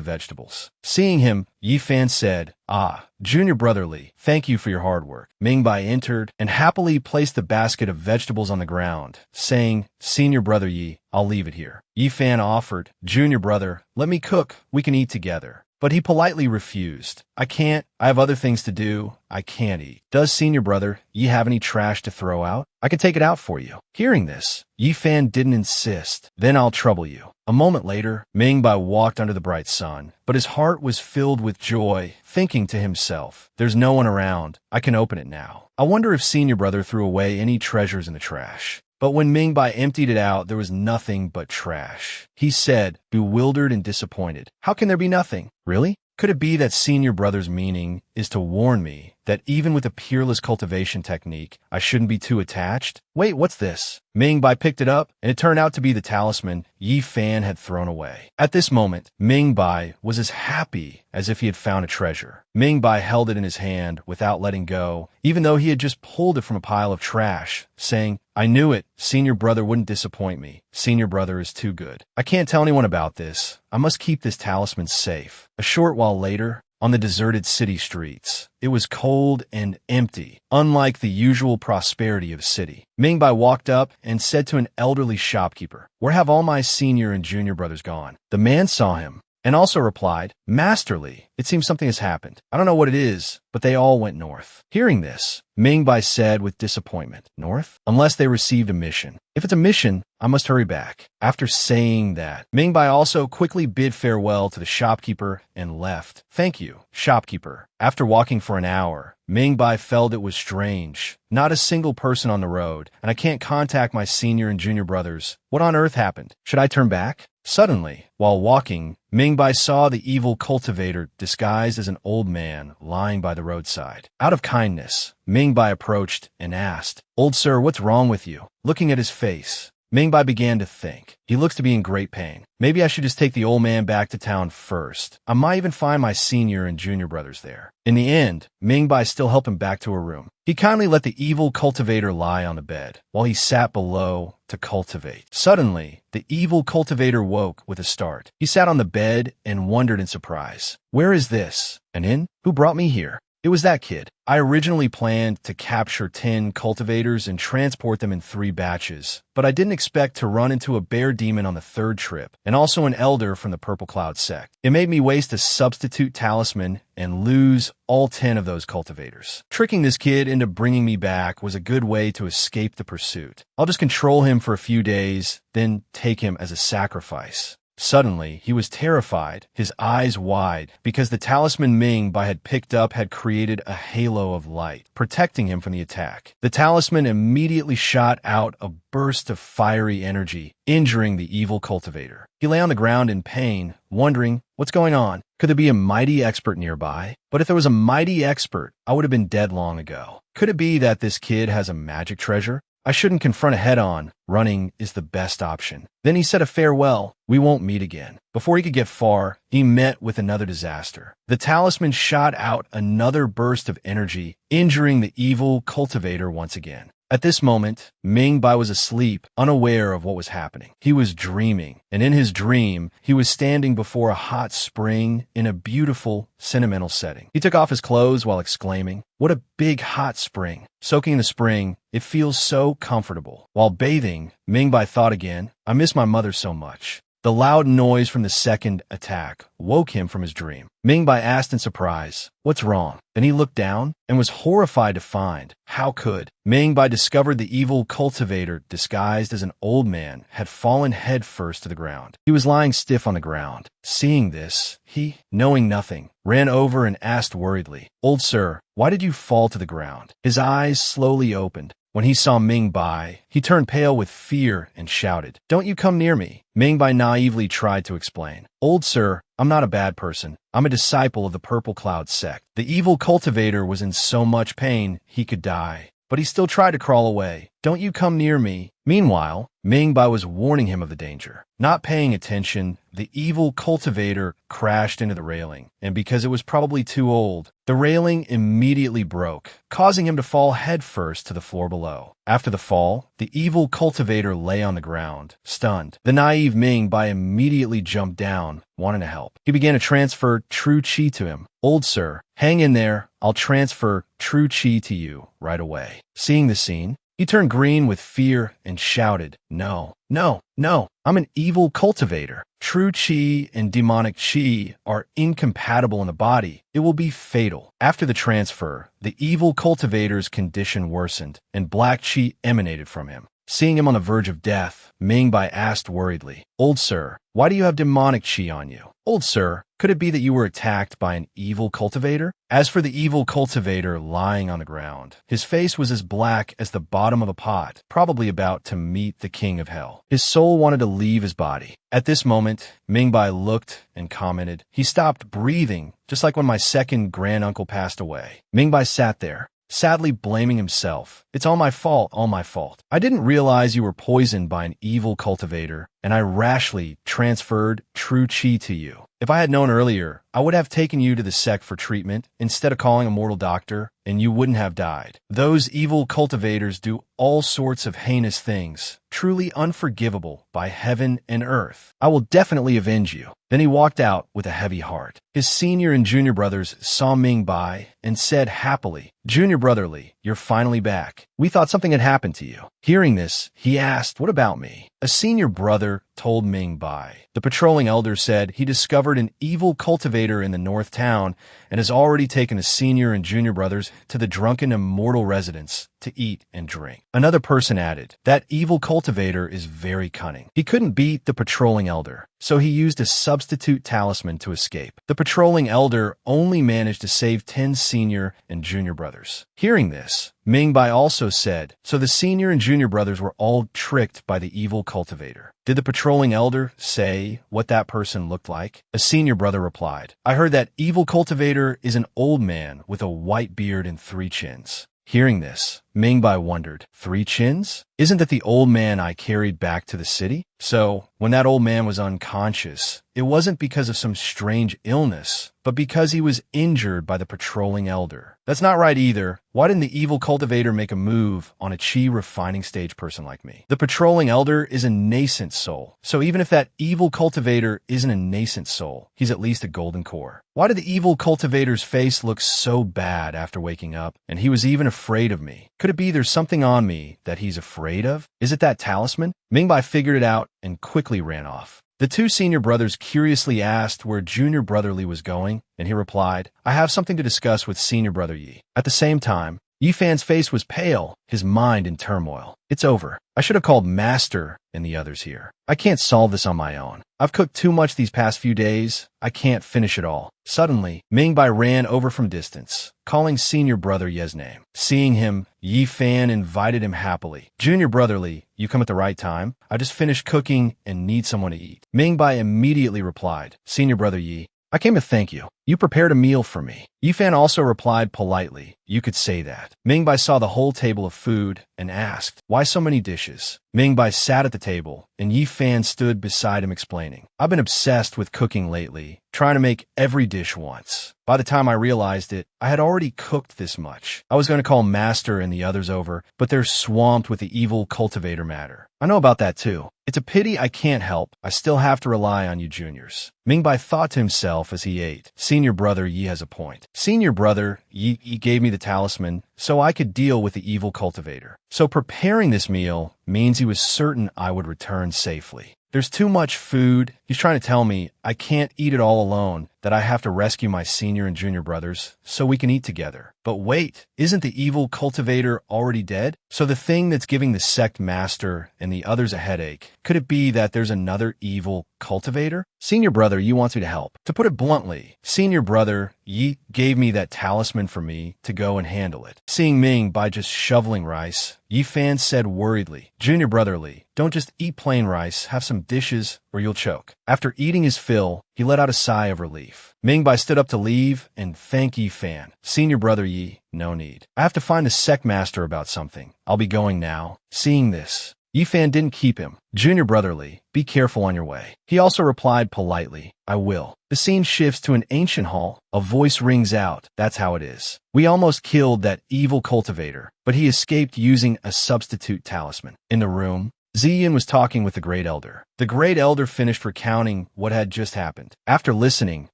A: vegetables. Seeing him, Yi Fan said, "Ah, Junior Brother Li, thank you for your hard work." Ming Bai entered and happily placed the basket of vegetables on the ground, saying, "Senior Brother Yi, I'll leave it here." Yi Fan offered, "Junior Brother, let me cook. We can eat together." But he politely refused. "I can't. I have other things to do. I can't eat." "Does Senior Brother Yi have any trash to throw out? I can take it out for you." Hearing this, Yi Fan didn't insist. "Then I'll trouble you." A moment later, Ming Bai walked under the bright sun, but his heart was filled with joy, thinking to himself, "There's no one around. I can open it now. I wonder if Senior Brother threw away any treasures in the trash." But when Ming Bai emptied it out, there was nothing but trash. He said, bewildered and disappointed, "How can there be nothing? Really? Could it be that Senior Brother's meaning is to warn me that even with a peerless cultivation technique, I shouldn't be too attached? Wait, what's this?" Ming Bai picked it up, and it turned out to be the talisman Yi Fan had thrown away. At this moment, Ming Bai was as happy as if he had found a treasure. Ming Bai held it in his hand without letting go, even though he had just pulled it from a pile of trash, saying, "I knew it. Senior Brother wouldn't disappoint me. Senior Brother is too good. I can't tell anyone about this. I must keep this talisman safe." A short while later, on the deserted city streets, it was cold and empty, unlike the usual prosperity of a city. Ming Bai walked up and said to an elderly shopkeeper, "Where have all my senior and junior brothers gone?" The man saw him and also replied, "Master Li, it seems something has happened. I don't know what it is, but they all went north." Hearing this, Ming Bai said with disappointment, "North? Unless they received a mission. If it's a mission, I must hurry back." After saying that, Ming Bai also quickly bid farewell to the shopkeeper and left. "Thank you, shopkeeper." After walking for an hour, Ming Bai felt it was strange. Not a single person on the road, and I can't contact my senior and junior brothers. What on earth happened? Should I turn back? Suddenly, while walking, Mingbai saw the evil cultivator disguised as an old man lying by the roadside. Out of kindness, Mingbai approached and asked, "Old sir, what's wrong with you?" Looking at his face, Mingbai began to think. He looks to be in great pain. Maybe I should just take the old man back to town first. I might even find my senior and junior brothers there. In the end, Mingbai still helped him back to a room. He kindly let the evil cultivator lie on the bed, while he sat below to cultivate. Suddenly, the evil cultivator woke with a start. He sat on the bed and wondered in surprise. "Where is this? An inn? Who brought me here?" It was that kid. I originally planned to capture 10 cultivators and transport them in 3 batches, but I didn't expect to run into a bear demon on the 3rd trip, and also an elder from the Purple Cloud sect. It made me waste a substitute talisman and lose all 10 of those cultivators. Tricking this kid into bringing me back was a good way to escape the pursuit. I'll just control him for a few days, then take him as a sacrifice. Suddenly, he was terrified, his eyes wide, because the talisman Mingbai had picked up had created a halo of light, protecting him from the attack. The talisman immediately shot out a burst of fiery energy, injuring the evil cultivator. He lay on the ground in pain, wondering, what's going on? Could there be a mighty expert nearby? But if there was a mighty expert, I would have been dead long ago. Could it be that this kid has a magic treasure? I shouldn't confront it head-on. Running is the best option. Then he said a farewell. We won't meet again. Before he could get far, he met with another disaster. The talisman shot out another burst of energy, injuring the evil cultivator once again. At this moment, Mingbai was asleep, unaware of what was happening. He was dreaming, and in his dream, he was standing before a hot spring in a beautiful, sentimental setting. He took off his clothes while exclaiming, "What a big hot spring!" Soaking in the spring, it feels so comfortable. While bathing, Mingbai thought again, "I miss my mother so much." The loud noise from the second attack woke him from his dream. Mingbai asked in surprise, "What's wrong?" Then he looked down and was horrified to find, how could? Mingbai discovered the evil cultivator, disguised as an old man, had fallen headfirst to the ground. He was lying stiff on the ground. Seeing this, he, knowing nothing, ran over and asked worriedly, "Old sir, why did you fall to the ground?" His eyes slowly opened. When he saw Mingbai, he turned pale with fear and shouted, "Don't you come near me." Mingbai naively tried to explain, "Old sir, I'm not a bad person. I'm a disciple of the Purple Cloud sect." The evil cultivator was in so much pain he could die, but he still tried to crawl away. "Don't you come near me." Meanwhile, Mingbai was warning him of the danger. Not paying attention, the evil cultivator crashed into the railing, and because it was probably too old, the railing immediately broke, causing him to fall headfirst to the floor below. After the fall, the evil cultivator lay on the ground, stunned. The naive Mingbai immediately jumped down, wanting to help. He began to transfer true chi to him. "Old sir, hang in there. I'll transfer true chi to you right away." Seeing the scene, he turned green with fear and shouted, "No, no, no, I'm an evil cultivator. True chi and demonic chi are incompatible in the body. It will be fatal." After the transfer, the evil cultivator's condition worsened, and black chi emanated from him. Seeing him on the verge of death, Mingbai asked worriedly, "Old sir, why do you have demonic chi on you?" "Old sir, could it be that you were attacked by an evil cultivator?" As for the evil cultivator lying on the ground, his face was as black as the bottom of a pot, probably about to meet the king of hell. His soul wanted to leave his body. At this moment, Mingbai looked and commented, "He stopped breathing, just like when my second granduncle passed away." Mingbai sat there, sadly blaming himself. "It's all my fault, all my fault. I didn't realize you were poisoned by an evil cultivator, and I rashly transferred true chi to you. If I had known earlier, I would have taken you to the sect for treatment instead of calling a mortal doctor, and you wouldn't have died. Those evil cultivators do all sorts of heinous things, truly unforgivable by heaven and earth. I will definitely avenge you." Then he walked out with a heavy heart. His senior and junior brothers saw Mingbai and said happily, "Junior brotherly, you're finally back. We thought something had happened to you." Hearing this, he asked, "What about me?" A senior brother told Mingbai. The patrolling elder said he discovered an evil cultivator in the north town and has already taken the senior and junior brothers to the drunken immortal residence to eat and drink. Another person added, "That evil cultivator is very cunning. He couldn't beat the patrolling elder, so he used a substitute talisman to escape." The patrolling elder only managed to save 10 senior and junior brothers. Hearing this, Mingbai also said, "So the senior and junior brothers were all tricked by the evil cultivator." Did the patrolling elder say what that person looked like? A senior brother replied, I heard that evil cultivator is an old man with a white beard and 3 chins. Hearing this, Mingbai wondered, 3 chins? Isn't that the old man I carried back to the city? So, when that old man was unconscious, it wasn't because of some strange illness, but because he was injured by the patrolling elder. That's not right either. Why didn't the evil cultivator make a move on a chi refining stage person like me? The patrolling elder is a nascent soul. So even if that evil cultivator isn't a nascent soul, he's at least a golden core. Why did the evil cultivator's face look so bad after waking up? And he was even afraid of me. Could it be there's something on me that he's afraid of? Is it that talisman? Mingbai figured it out and quickly ran off. The 2 senior brothers curiously asked where junior brother Li was going, and he replied, I have something to discuss with senior brother Yi. At the same time, Yi Fan's face was pale, his mind in turmoil. It's over. I should have called Master and the others here. I can't solve this on my own. I've cooked too much these past few days. I can't finish it all. Suddenly, Mingbai ran over from distance, calling senior brother Ye's name. Seeing him, Yi Fan invited him happily. Junior brother Li, you come at the right time. I just finished cooking and need someone to eat. Mingbai immediately replied, Senior brother Yi, I came to thank you. You prepared a meal for me. Yi Fan also replied politely, you could say that. Mingbai saw the whole table of food and asked, why so many dishes? Mingbai sat at the table, and Yi Fan stood beside him explaining, I've been obsessed with cooking lately, trying to make every dish once. By the time I realized it, I had already cooked this much. I was going to call Master and the others over, but they're swamped with the evil cultivator matter. I know about that too. It's a pity I can't help. I still have to rely on you juniors. Mingbai thought to himself as he ate. Senior brother Yi has a point. Senior brother Yi gave me the talisman so I could deal with the evil cultivator. So preparing this meal means he was certain I would return safely. There's too much food. He's trying to tell me I can't eat it all alone, that I have to rescue my senior and junior brothers so we can eat together. But wait, isn't the evil cultivator already dead? So the thing that's giving the sect master and the others a headache, could it be that there's another evil cultivator? Senior brother Yi wants me to help. To put it bluntly, senior brother Yi gave me that talisman for me to go and handle it. Seeing Ming by just shoveling rice, Yi Fan said worriedly, Junior brother Li, don't just eat plain rice, have some dishes or you'll choke. After eating his fill, he let out a sigh of relief. Mingbai stood up to leave and thank Yi Fan. Senior brother Yi, no need. I have to find the sect master about something. I'll be going now. Seeing this, Yi Fan didn't keep him. Junior brother Li, be careful on your way. He also replied politely, I will. The scene shifts to an ancient hall. A voice rings out. That's how it is. We almost killed that evil cultivator, but he escaped using a substitute talisman. In the room, Ziyin was talking with the Great Elder. The Great Elder finished recounting what had just happened. After listening,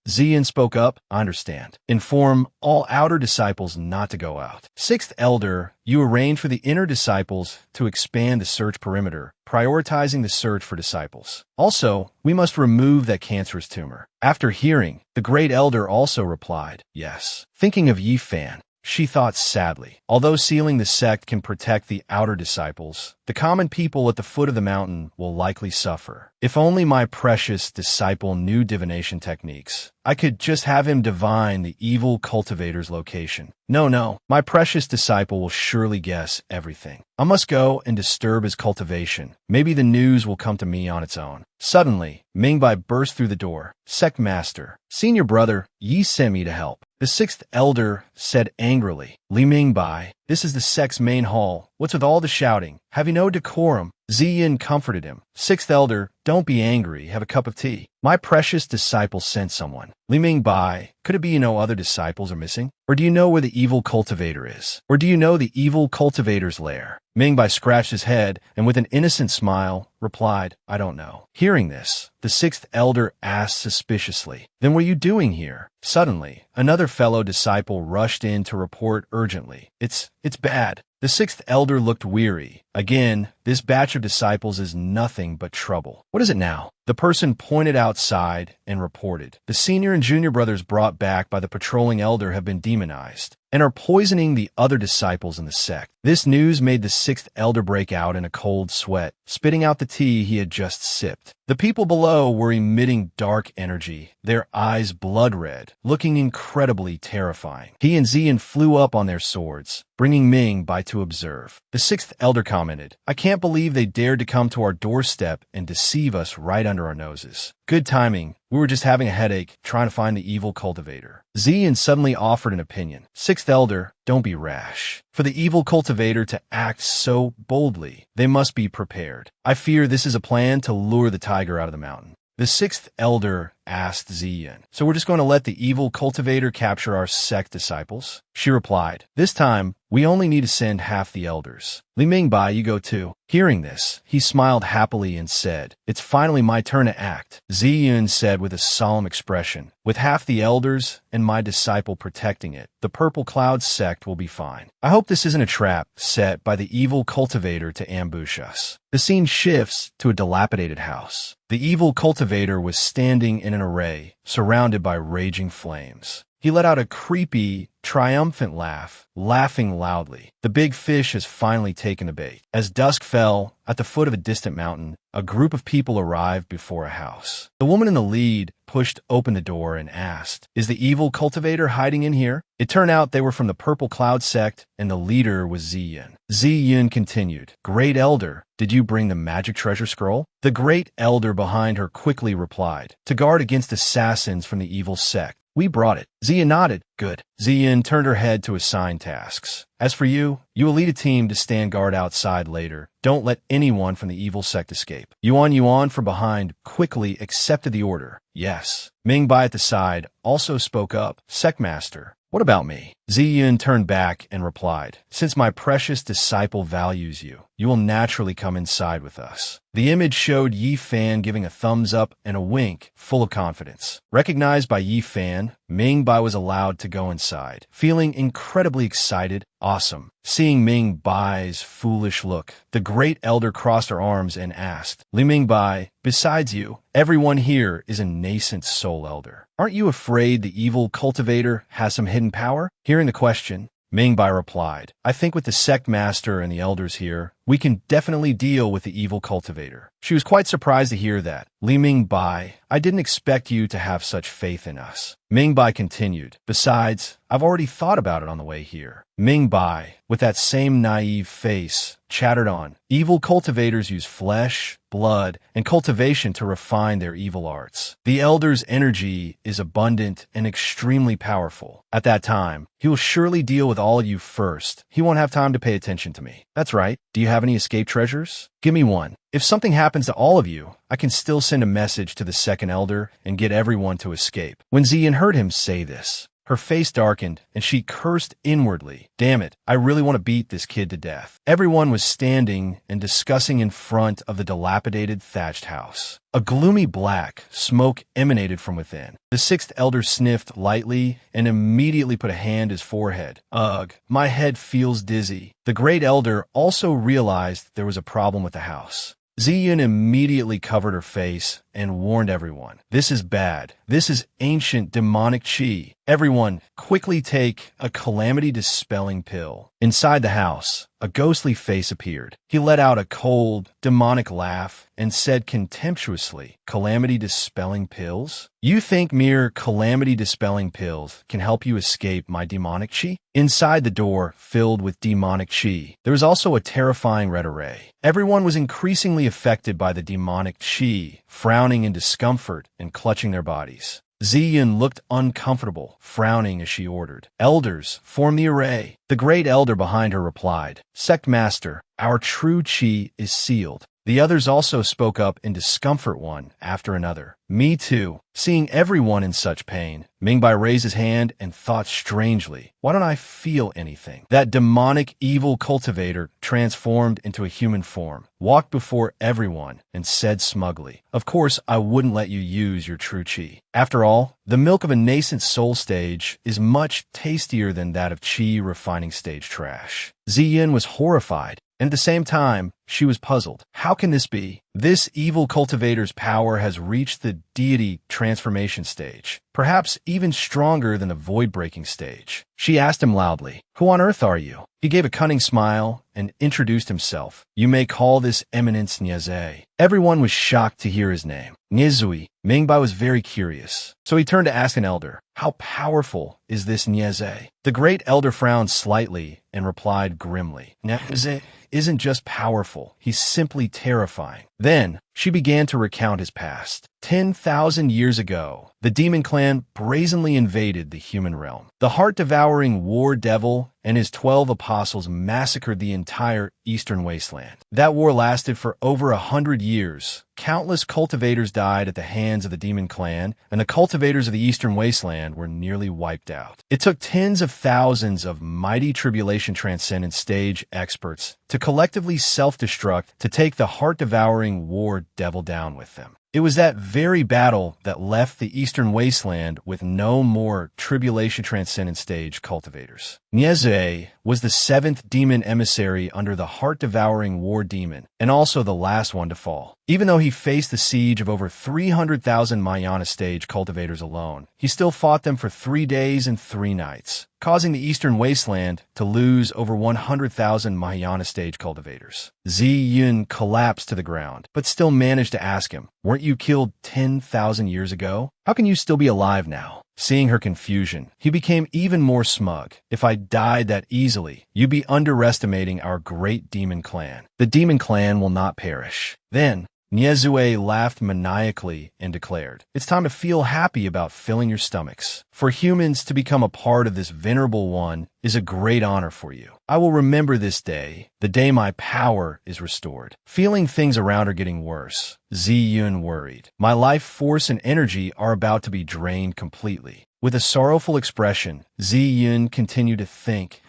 A: Ziyin spoke up, I understand. Inform all outer disciples not to go out. 6th Elder, you arrange for the inner disciples to expand the search perimeter, prioritizing the search for disciples. Also, we must remove that cancerous tumor. After hearing, the Great Elder also replied, yes. Thinking of Yi Fan, she thought sadly. Although sealing the sect can protect the outer disciples, the common people at the foot of the mountain will likely suffer. If only my precious disciple knew divination techniques, I could just have him divine the evil cultivator's location. No, my precious disciple will surely guess everything. I must go and disturb his cultivation. Maybe the news will come to me on its own. Suddenly, Mingbai burst through the door. Sect master, senior brother, Yi sent me to help. The 6th Elder said angrily, Li Mingbai, this is the sect's main hall. What's with all the shouting? Have you no decorum? Ziyin comforted him. 6th Elder, don't be angry. Have a cup of tea. My precious disciple sent someone. Li Mingbai, could it be you know other disciples are missing? Or do you know where the evil cultivator is? Or do you know the evil cultivator's lair? Mingbai scratched his head and with an innocent smile replied, I don't know. Hearing this, the 6th Elder asked suspiciously, then what are you doing here? Suddenly, another fellow disciple rushed in to report urgently, It's bad. The 6th Elder looked weary. Again, this batch of disciples is nothing but trouble. What is it now? The person pointed outside and reported. The senior and junior brothers brought back by the patrolling elder have been demonized. and are poisoning the other disciples in the sect. This news made the sixth elder break out in a cold sweat, spitting out the tea he had just sipped. The people below were emitting dark energy, their eyes blood red, looking incredibly terrifying. He and Zian flew up on their swords, bringing Ming by to observe. The sixth elder commented, "I can't believe they dared to come to our doorstep and deceive us right under our noses. Good timing. We were just having a headache, trying to find the evil cultivator." Zian suddenly offered an opinion. "Sixth elder, don't be rash. For the evil cultivator to act so boldly, they must be prepared. I fear this is a plan to lure the tiger out of the mountain." The sixth elder asked Zian, "So we're just going to let the evil cultivator capture our sect disciples?" She replied, "This time, we only need to send half the elders. Li Mingbai, you go too." Hearing this, he smiled happily and said, "It's finally my turn to act." Ziyun said with a solemn expression, "With half the elders and my disciple protecting it, the Purple Cloud sect will be fine. I hope this isn't a trap set by the evil cultivator to ambush us." The scene shifts to a dilapidated house. The evil cultivator was standing in an array, surrounded by raging flames. He let out a creepy, triumphant laugh, laughing loudly. The big fish has finally taken the bait. As dusk fell, at the foot of a distant mountain, a group of people arrived before a house. The woman in the lead pushed open the door and asked, "Is the evil cultivator hiding in here?" It turned out they were from the Purple Cloud sect, and the leader was Ziyun. Ziyun continued, "Great Elder, did you bring the magic treasure scroll?" The Great Elder behind her quickly replied, "To guard against assassins from the evil sect. We brought it." Ziyun nodded. "Good." Ziyun turned her head to assign tasks. "As for you, you will lead a team to stand guard outside later. Don't let anyone from the evil sect escape." Yuan from behind quickly accepted the order. "Yes." Mingbai at the side also spoke up. "Sectmaster, what about me?" Ziyun turned back and replied, "Since my precious disciple values you, you will naturally come inside with us." The image showed Yi Fan giving a thumbs up and a wink, full of confidence. Recognized by Yi Fan, Ming Bai was allowed to go inside. Feeling incredibly excited, awesome. Seeing Ming Bai's foolish look, the Great Elder crossed her arms and asked, "Li Ming Bai, besides you, everyone here is a nascent soul elder. Aren't you afraid the evil cultivator has some hidden power?" Hearing the question, Ming Bai replied, "I think with the sect master and the elders here, we can definitely deal with the evil cultivator." She was quite surprised to hear that. "Li Ming Bai, I didn't expect you to have such faith in us." Ming Bai continued, "Besides, I've already thought about it on the way here." Ming Bai, with that same naive face, chattered on. "Evil cultivators use flesh, blood, and cultivation to refine their evil arts. The elder's energy is abundant and extremely powerful. At that time, he will surely deal with all of you first. He won't have time to pay attention to me." "That's right. Do you have any escape treasures? Give me one. If something happens to all of you, I can still send a message to the second elder and get everyone to escape." When Zian heard him say this, her face darkened, and she cursed inwardly. "Damn it, I really want to beat this kid to death." Everyone was standing and discussing in front of the dilapidated thatched house. A gloomy black smoke emanated from within. The sixth elder sniffed lightly and immediately put a hand to his forehead. "Ugh, my head feels dizzy." The Great Elder also realized there was a problem with the house. Ziyun immediately covered her face and warned everyone, "This is bad. This is ancient demonic chi. Everyone, quickly take a calamity-dispelling pill." Inside the house, a ghostly face appeared. He let out a cold, demonic laugh and said contemptuously, "Calamity-dispelling pills? You think mere calamity-dispelling pills can help you escape my demonic chi?" Inside the door, filled with demonic chi, there was also a terrifying red array. Everyone was increasingly affected by the demonic chi, frowning in discomfort and clutching their bodies. Ziyun looked uncomfortable, frowning as she ordered, "Elders, form the array." The Great Elder behind her replied, "Sect Master, our true chi is sealed." The others also spoke up in discomfort one after another. "Me too." Seeing everyone in such pain, Mingbai raised his hand and thought strangely, "Why don't I feel anything?" That demonic evil cultivator transformed into a human form, walked before everyone, and said smugly, "Of course I wouldn't let you use your true chi. After all, the milk of a nascent soul stage is much tastier than that of chi refining stage trash." Ziyun was horrified, and at the same time, She was puzzled. How can this be? This evil cultivator's power has reached the deity transformation stage, perhaps even stronger than the void-breaking stage. She asked him loudly, "Who on earth are you?" He gave a cunning smile and introduced himself. "You may call this eminence Nyeze." Everyone was shocked to hear his name. Nyezui. Mingbai was very curious, so he turned to ask an elder, "How powerful is this Nyeze?" The great elder frowned slightly and replied grimly, "Nyeze isn't just powerful, he's simply terrifying." Then she began to recount his past. 10,000 years ago, the demon clan brazenly invaded the human realm. The heart-devouring war devil and his 12 apostles massacred the entire eastern wasteland. That war lasted for over 100 years. Countless cultivators died at the hands of the demon clan, and the cultivators of the eastern wasteland were nearly wiped out. It took tens of thousands of mighty tribulation transcendent stage experts to collectively self-destruct to take the heart-devouring war devil down with them. It was that very battle that left the eastern wasteland with no more tribulation transcendent stage cultivators. Nyeze was the 7th demon emissary under the heart-devouring war demon, and also the last one to fall. Even though he faced the siege of over 300,000 Mahayana stage cultivators alone, he still fought them for 3 days and 3 nights, causing the eastern wasteland to lose over 100,000 Mahayana stage cultivators. Ziyun collapsed to the ground, but still managed to ask him, "Weren't you killed 10,000 years ago? How can you still be alive now?" Seeing her confusion, he became even more smug. "If I died that easily, you'd be underestimating our great demon clan. The demon clan will not perish." Then, Nyezue laughed maniacally and declared, "It's time to feel happy about filling your stomachs. For humans to become a part of this venerable one is a great honor for you. I will remember this day, the day my power is restored." Feeling things around her getting worse, Ziyun worried. "My life force and energy are about to be drained completely." With a sorrowful expression, Ziyun continued to think,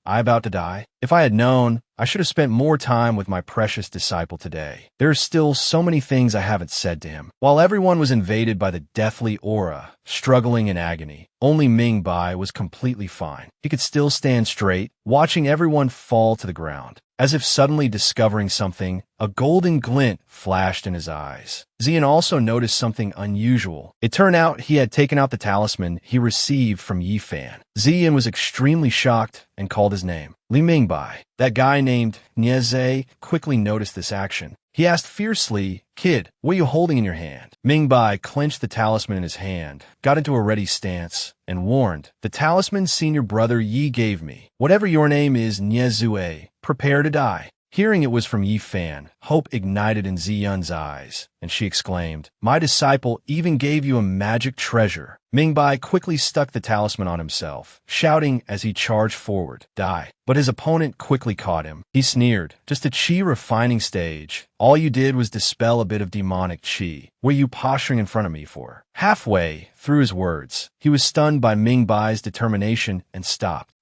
A: I about to die? If I had known, I should have spent more time with my precious disciple today. There are still so many things I haven't said to him." While everyone was invaded by the deathly aura, struggling in agony, only Mingbai was completely fine. He could still stand straight, watching everyone fall to the ground. As if suddenly discovering something, a golden glint flashed in his eyes. Zian also noticed something unusual. It turned out he had taken out the talisman he received from Yifan. Zian was extremely shocked and called his name. Li Mingbai. That guy named Nyeze quickly noticed this action. He asked fiercely, "Kid, what are you holding in your hand?" Mingbai clenched the talisman in his hand, got into a ready stance, and warned, "The talisman senior brother Yi gave me. Whatever your name is, Nyezue, prepare to die." Hearing it was from Yifan, hope ignited in Ziyun's eyes, and she exclaimed, "My disciple even gave you a magic treasure." Mingbai quickly stuck the talisman on himself, shouting as he charged forward, "Die." But his opponent quickly caught him. He sneered, "Just a chi refining stage. All you did was dispel a bit of demonic chi. What are you posturing in front of me for?" Halfway through his words, he was stunned by Mingbai's determination and stopped.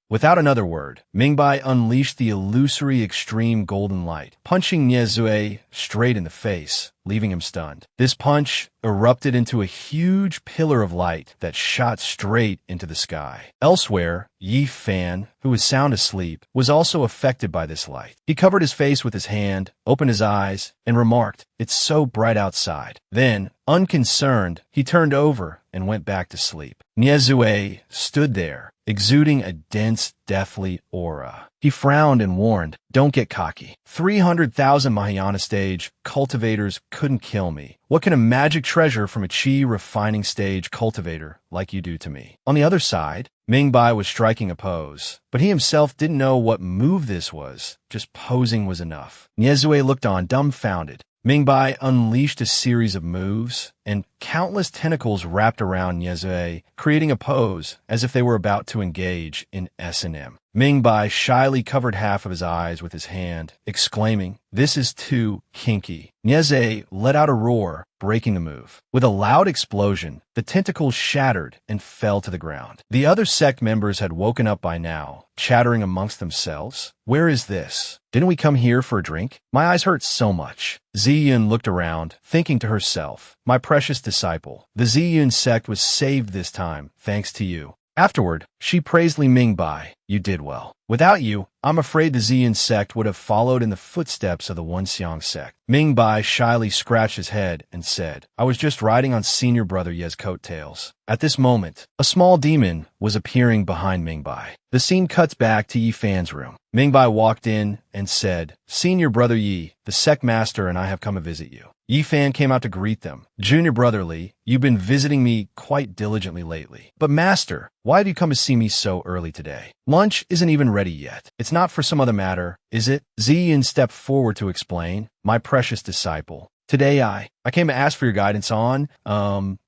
A: Without another word, Mingbai unleashed the illusory extreme golden light, punching Nyezue straight in the face, leaving him stunned. This punch erupted into a huge pillar of light that shot straight into the sky. Elsewhere, Yifan, who was sound asleep, was also affected by this light. He covered his face with his hand, opened his eyes, and remarked, "It's so bright outside." Then, unconcerned, he turned over and went back to sleep. Nyezue stood there, exuding a dense, deathly aura. He frowned and warned, "Don't get cocky. 300,000 Mahayana stage cultivators couldn't kill me. What can a magic treasure from a chi refining stage cultivator like you do to me?" On the other side, Mingbai was striking a pose, but he himself didn't know what move this was. Just posing was enough. Nyezue looked on, dumbfounded. Mingbai unleashed a series of moves, and countless tentacles wrapped around Nyezue, creating a pose as if they were about to engage in S&M. Mingbai shyly covered half of his eyes with his hand, exclaiming, "This is too kinky." Nyeze let out a roar, breaking the move. With a loud explosion, the tentacles shattered and fell to the ground. The other sect members had woken up by now, chattering amongst themselves. "Where is this? Didn't we come here for a drink? My eyes hurt so much." Ziyun looked around, thinking to herself, "My precious disciple, the Ziyun sect was saved this time, thanks to you." Afterward, she praised Li Mingbai. You did well. Without you, I'm afraid the Ziyun sect would have followed in the footsteps of the Wenxiang sect. Mingbai shyly scratched his head and said, I was just riding on senior brother Ye's coattails. At this moment, a small demon was appearing behind Mingbai. The scene cuts back to Yi Fan's room. Mingbai walked in and said, Senior brother Yi, the sect master and I have come to visit you. Yi Fan came out to greet them. Junior brother Li, you've been visiting me quite diligently lately. But master, why have you come to see me so early today? Lunch isn't even ready yet. It's not for some other matter, is it? Ziyin stepped forward to explain. My precious disciple. Today I came to ask for your guidance on,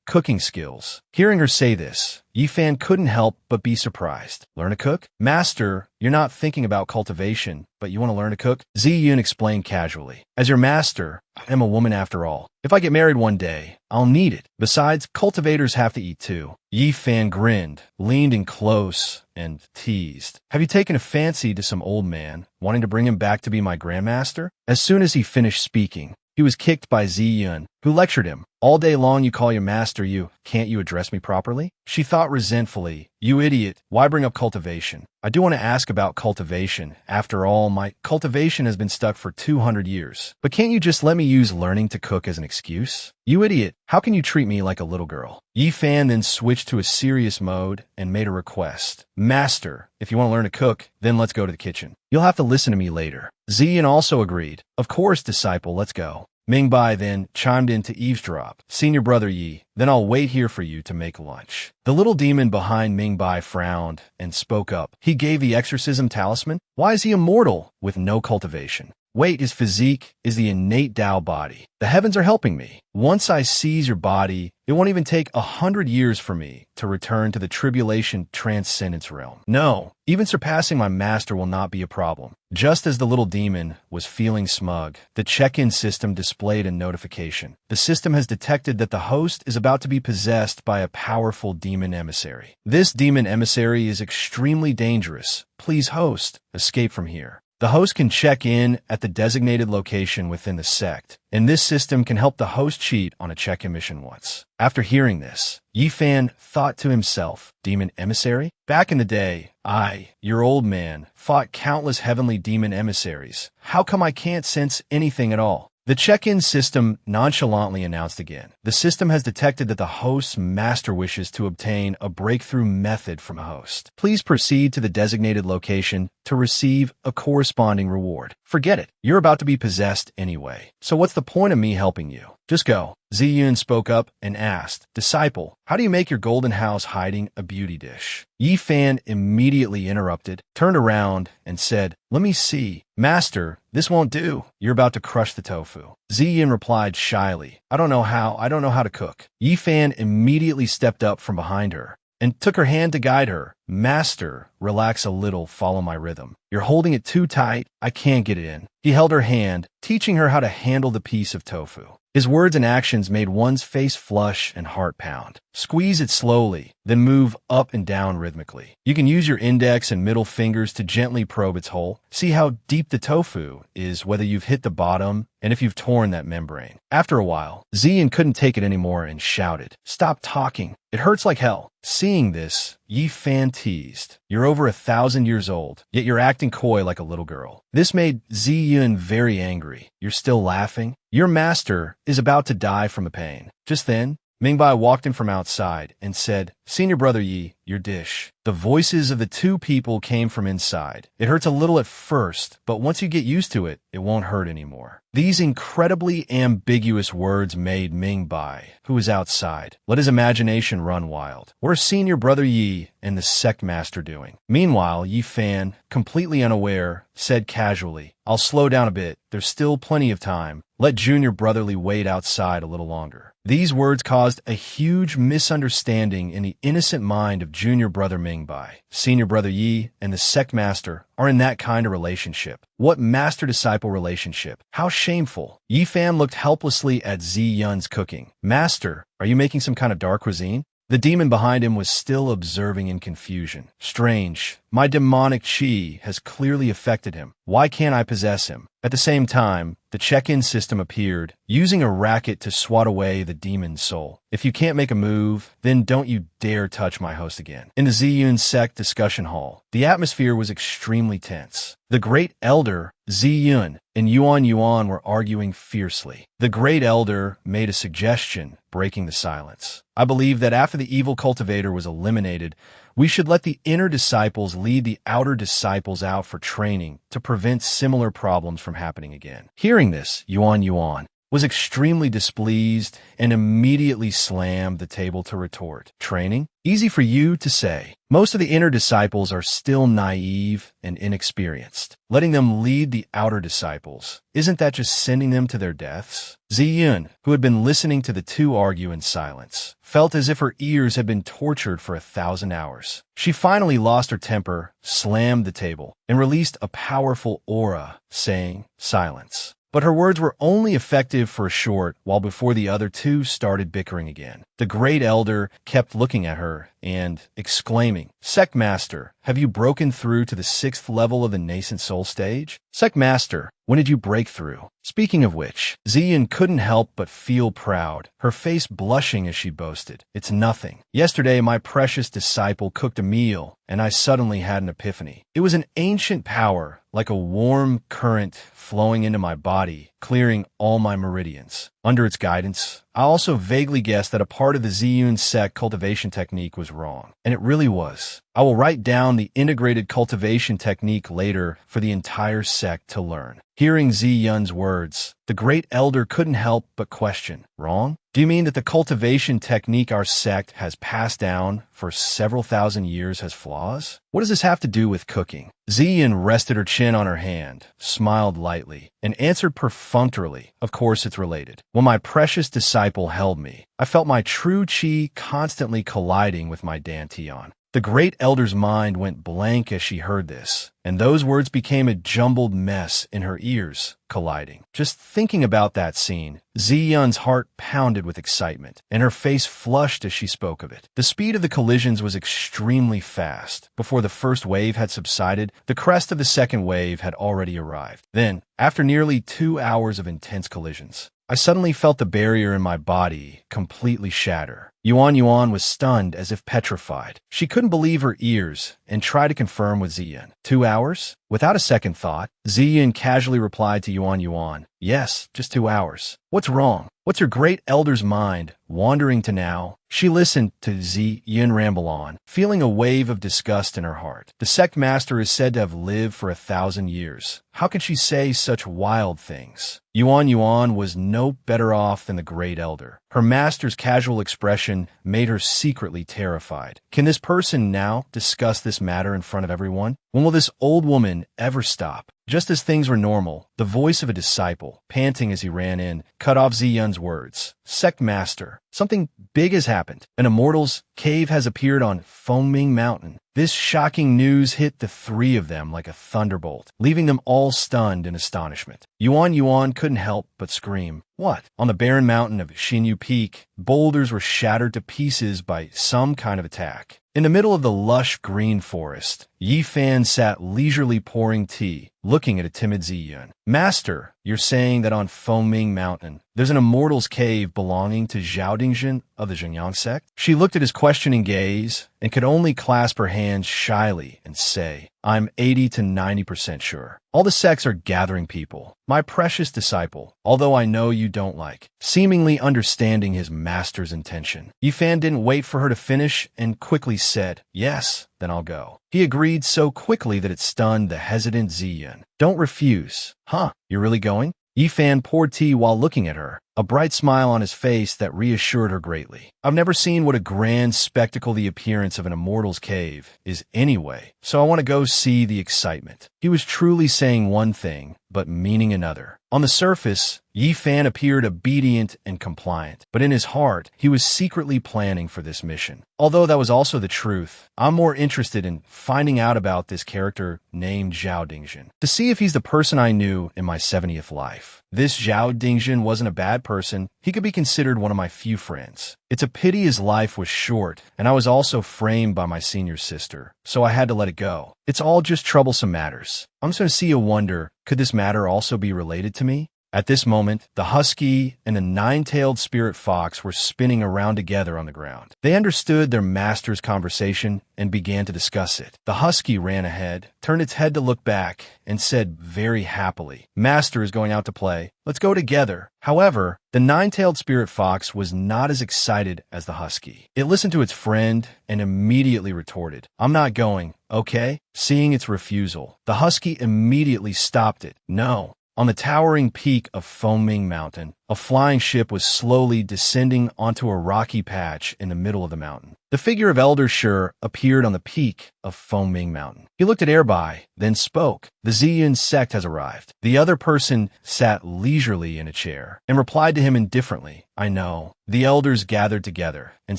A: cooking skills. Hearing her say this, Yi Fan couldn't help but be surprised. Learn to cook? Master, you're not thinking about cultivation, but you want to learn to cook? Ziyun explained casually. As your master, I am a woman after all. If I get married one day, I'll need it. Besides, cultivators have to eat too. Yi Fan grinned, leaned in close, and teased. Have you taken a fancy to some old man, wanting to bring him back to be my grandmaster? As soon as he finished speaking, he was kicked by Ziyun, who lectured him. All day long you call your master you. Can't you address me properly? She thought resentfully. You idiot. Why bring up cultivation? I do want to ask about cultivation. After all, my cultivation has been stuck for 200 years. But can't you just let me use learning to cook as an excuse? You idiot. How can you treat me like a little girl? Yi Fan then switched to a serious mode and made a request. Master, if you want to learn to cook, then let's go to the kitchen. You'll have to listen to me later. Ziyin also agreed. Of course, disciple, let's go. Mingbai then chimed in to eavesdrop. Senior brother Yi, then I'll wait here for you to make lunch. The little demon behind Mingbai frowned and spoke up. He gave the exorcism talisman? Why is he immortal with no cultivation? Wait, his physique is the innate Tao body. The heavens are helping me. Once I seize your body, it won't even take 100 years for me to return to the tribulation transcendence realm. No, even surpassing my master will not be a problem. Just as the little demon was feeling smug, the check-in system displayed a notification. The system has detected that the host is about to be possessed by a powerful demon emissary. This demon emissary is extremely dangerous. Please, host, escape from here. The host can check in at the designated location within the sect, and this system can help the host cheat on a check-in mission once. After hearing this, Yi Fan thought to himself, demon emissary? Back in the day, I, your old man, fought countless heavenly demon emissaries. How come I can't sense anything at all? The check-in system nonchalantly announced again. The system has detected that the host's master wishes to obtain a breakthrough method from a host. Please proceed to the designated location to receive a corresponding reward. Forget it. You're about to be possessed anyway. So what's the point of me helping you? Just go. Ziyun spoke up and asked, Disciple, how do you make your golden house hiding a beauty dish? Yi Fan immediately interrupted, turned around, and said, Let me see. Master, this won't do. You're about to crush the tofu. Ziyun replied shyly, I don't know how to cook. Yi Fan immediately stepped up from behind her and took her hand to guide her. Master, relax a little, follow my rhythm. You're holding it too tight, I can't get it in. He held her hand, teaching her how to handle the piece of tofu. His words and actions made one's face flush and heart pound. Squeeze it slowly, then move up and down rhythmically. You can use your index and middle fingers to gently probe its hole. See how deep the tofu is, whether you've hit the bottom, and if you've torn that membrane. After a while, Ziyin couldn't take it anymore and shouted, Stop talking. It hurts like hell. Seeing this, Yi Fan teased, You're over 1,000 years old, yet you're acting coy like a little girl. This made Ziyun very angry. You're still laughing? Your master is about to die from the pain. Just then, Mingbai walked in from outside and said, Senior brother Yi, your dish. The voices of the two people came from inside. It hurts a little at first, but once you get used to it, it won't hurt anymore. These incredibly ambiguous words made Mingbai, who was outside, let his imagination run wild. What are Senior brother Yi and the sect master doing? Meanwhile, Yi Fan, completely unaware, said casually, I'll slow down a bit. There's still plenty of time. Let Junior brotherly wait outside a little longer. These words caused a huge misunderstanding in the innocent mind of Junior brother Mingbai. Senior brother Yi and the sect master are in that kind of relationship. What master-disciple relationship? How shameful. Yi Fan looked helplessly at Ziyun's cooking. Master, are you making some kind of dark cuisine? The demon behind him was still observing in confusion. Strange. My demonic chi has clearly affected him. Why can't I possess him? At the same time, the check-in system appeared, using a racket to swat away the demon's soul. If you can't make a move, then don't you dare touch my host again. In the Ziyun sect discussion hall, the atmosphere was extremely tense. The Great Elder, Ziyun, and Yuan were arguing fiercely. The Great Elder made a suggestion, breaking the silence. I believe that after the evil cultivator was eliminated, we should let the inner disciples lead the outer disciples out for training to prevent similar problems from happening again. Hearing this, Yuan was extremely displeased and immediately slammed the table to retort. Training? Easy for you to say. Most of the inner disciples are still naive and inexperienced. Letting them lead the outer disciples, isn't that just sending them to their deaths? Ziyun, who had been listening to the two argue in silence, felt as if her ears had been tortured for 1,000 hours. She finally lost her temper, slammed the table, and released a powerful aura, saying, "Silence." But her words were only effective for a short while before the other two started bickering again. The Great Elder kept looking at her and exclaiming, "Sect Master, have you broken through to the 6th level of the nascent soul stage? Sect Master, when did you break through?" Speaking of which, Ziyun couldn't help but feel proud, her face blushing as she boasted, "It's nothing. Yesterday my precious disciple cooked a meal, and I suddenly had an epiphany. It was an ancient power, like a warm current flowing into my body, clearing all my meridians. Under its guidance, I also vaguely guessed that a part of the Ziyun sect cultivation technique was wrong. And it really was. I will write down the integrated cultivation technique later for the entire sect to learn." Hearing Ziyun's words, the Great Elder couldn't help but question, "Wrong? Do you mean that the cultivation technique our sect has passed down for several thousand years has flaws? What does this have to do with cooking?" Ziyun rested her chin on her hand, smiled lightly, and answered perfunctorily, "Of course it's related. When my precious disciple held me, I felt my true chi constantly colliding with my dantian." The Great Elder's mind went blank as she heard this, and those words became a jumbled mess in her ears, colliding. Just thinking about that scene, Ziyun's heart pounded with excitement, and her face flushed as she spoke of it. The speed of the collisions was extremely fast. Before the first wave had subsided, the crest of the second wave had already arrived. Then, after nearly 2 hours of intense collisions, I suddenly felt the barrier in my body completely shatter. Yuan was stunned as if petrified. She couldn't believe her ears and tried to confirm with Ziyun. 2 hours? Without a second thought, Ziyun casually replied to Yuan, "Yes, just 2 hours. What's wrong? What's your Great Elder's mind wandering to now?" She listened to Ziyun ramble on, feeling a wave of disgust in her heart. The sect master is said to have lived for 1,000 years. How can she say such wild things? Yuan was no better off than the Great Elder. Her master's casual expression made her secretly terrified. Can this person now discuss this matter in front of everyone? When will this old woman ever stop? Just as things were normal, the voice of a disciple, panting as he ran in, cut off Ziyun's words. "Sect Master, something big has happened. An immortal's cave has appeared on Foaming Mountain." This shocking news hit the three of them like a thunderbolt, leaving them all stunned in astonishment. Yuan couldn't help but scream, "What?" On the barren mountain of Xinyu Peak, boulders were shattered to pieces by some kind of attack. In the middle of the lush green forest, Yifan sat leisurely pouring tea, looking at a timid Ziyun. "Master, you're saying that on Foaming Mountain, there's an immortal's cave belonging to Zhao Dingjin of the Zhengyang sect?" She looked at his questioning gaze and could only clasp her hands shyly and say, "I'm 80 to 90% sure. All the sects are gathering people. My precious disciple, although I know you don't like." Seemingly understanding his master's intention, Yifan didn't wait for her to finish and quickly said, "Yes, then I'll go." He agreed so quickly that it stunned the hesitant Ziyun. "Don't refuse." "Huh, you're really going?" Yifan poured tea while looking at her, a bright smile on his face that reassured her greatly. "I've never seen what a grand spectacle the appearance of an immortal's cave is anyway, so I want to go see the excitement." He was truly saying one thing, but meaning another. On the surface, Yifan appeared obedient and compliant, but in his heart, he was secretly planning for this mission. Although that was also the truth, I'm more interested in finding out about this character named Zhao Dingjin, to see if he's the person I knew in my 70th life. This Zhao Dingjin wasn't a bad bad person, he could be considered one of my few friends. It's a pity his life was short, and I was also framed by my senior sister, so I had to let it go. It's all just troublesome matters. I'm just going to see you wonder, could this matter also be related to me? At this moment, the husky and the nine-tailed spirit fox were spinning around together on the ground. They understood their master's conversation and began to discuss it. The husky ran ahead, turned its head to look back, and said very happily, "Master is going out to play. Let's go together." However, the nine-tailed spirit fox was not as excited as the husky. It listened to its friend and immediately retorted, "I'm not going, okay?" Seeing its refusal, the husky immediately stopped it. "No." On the towering peak of Foaming Mountain, a flying ship was slowly descending onto a rocky patch in the middle of the mountain. The figure of Elder Shur appeared on the peak of Foaming Mountain. He looked at Airby, then spoke. "The GYANI sect has arrived." The other person sat leisurely in a chair and replied to him indifferently, "I know." The elders gathered together, and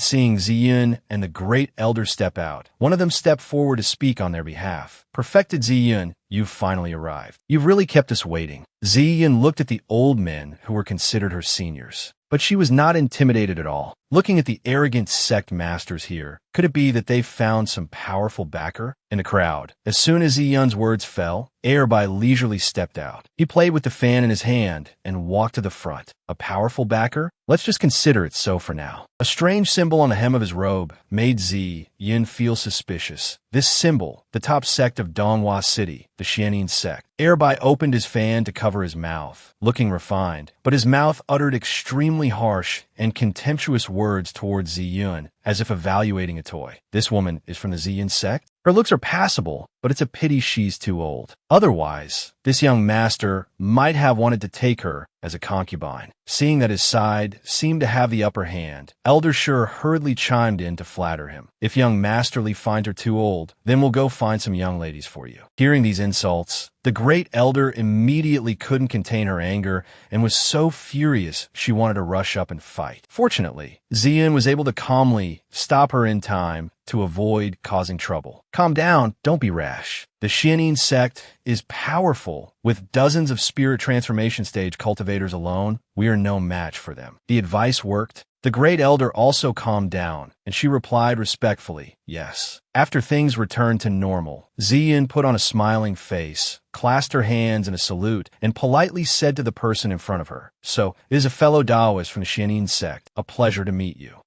A: seeing GYANI and the great elder step out, one of them stepped forward to speak on their behalf. "Perfected GYANI, you've finally arrived. You've really kept us waiting." GYANI looked at the old men who were considered her seniors, but she was not intimidated at all. Looking at the arrogant sect masters here, could it be that they found some powerful backer in the crowd? As soon as GYANI's words fell, Airby leisurely stepped out. He played with the fan in his hand and walked to the front. A powerful backer? Let's just consider it so for now. A strange symbol on the hem of his robe made GYANI feel suspicious. This symbol, the top sect of Donghua City, the GYANI sect. Airby opened his fan to cover his mouth, looking refined, but his mouth uttered extremely harsh and contemptuous words towards GYANI, as if evaluating a toy. This woman is from the GYANI sect? Her looks are passable, but it's a pity she's too old. Otherwise, this young master might have wanted to take her as a concubine. Seeing that his side seemed to have the upper hand, Elder Shur hurriedly chimed in to flatter him. "If young Masterly finds her too old, then we'll go find some young ladies for you." Hearing these insults, the great elder immediately couldn't contain her anger and was so furious she wanted to rush up and fight. Fortunately, GYANI was able to calmly stop her in time to avoid causing trouble. "Calm down, don't be rash. The GYANI sect is powerful. With dozens of spirit transformation stage cultivators alone, we are no match for them." The advice worked. The great elder also calmed down, and she replied respectfully, "Yes." After things returned to normal, GYANI put on a smiling face, clasped her hands in a salute, and politely said to the person in front of her, "So, it is a fellow Taoist from the GYANI sect. A pleasure to meet you."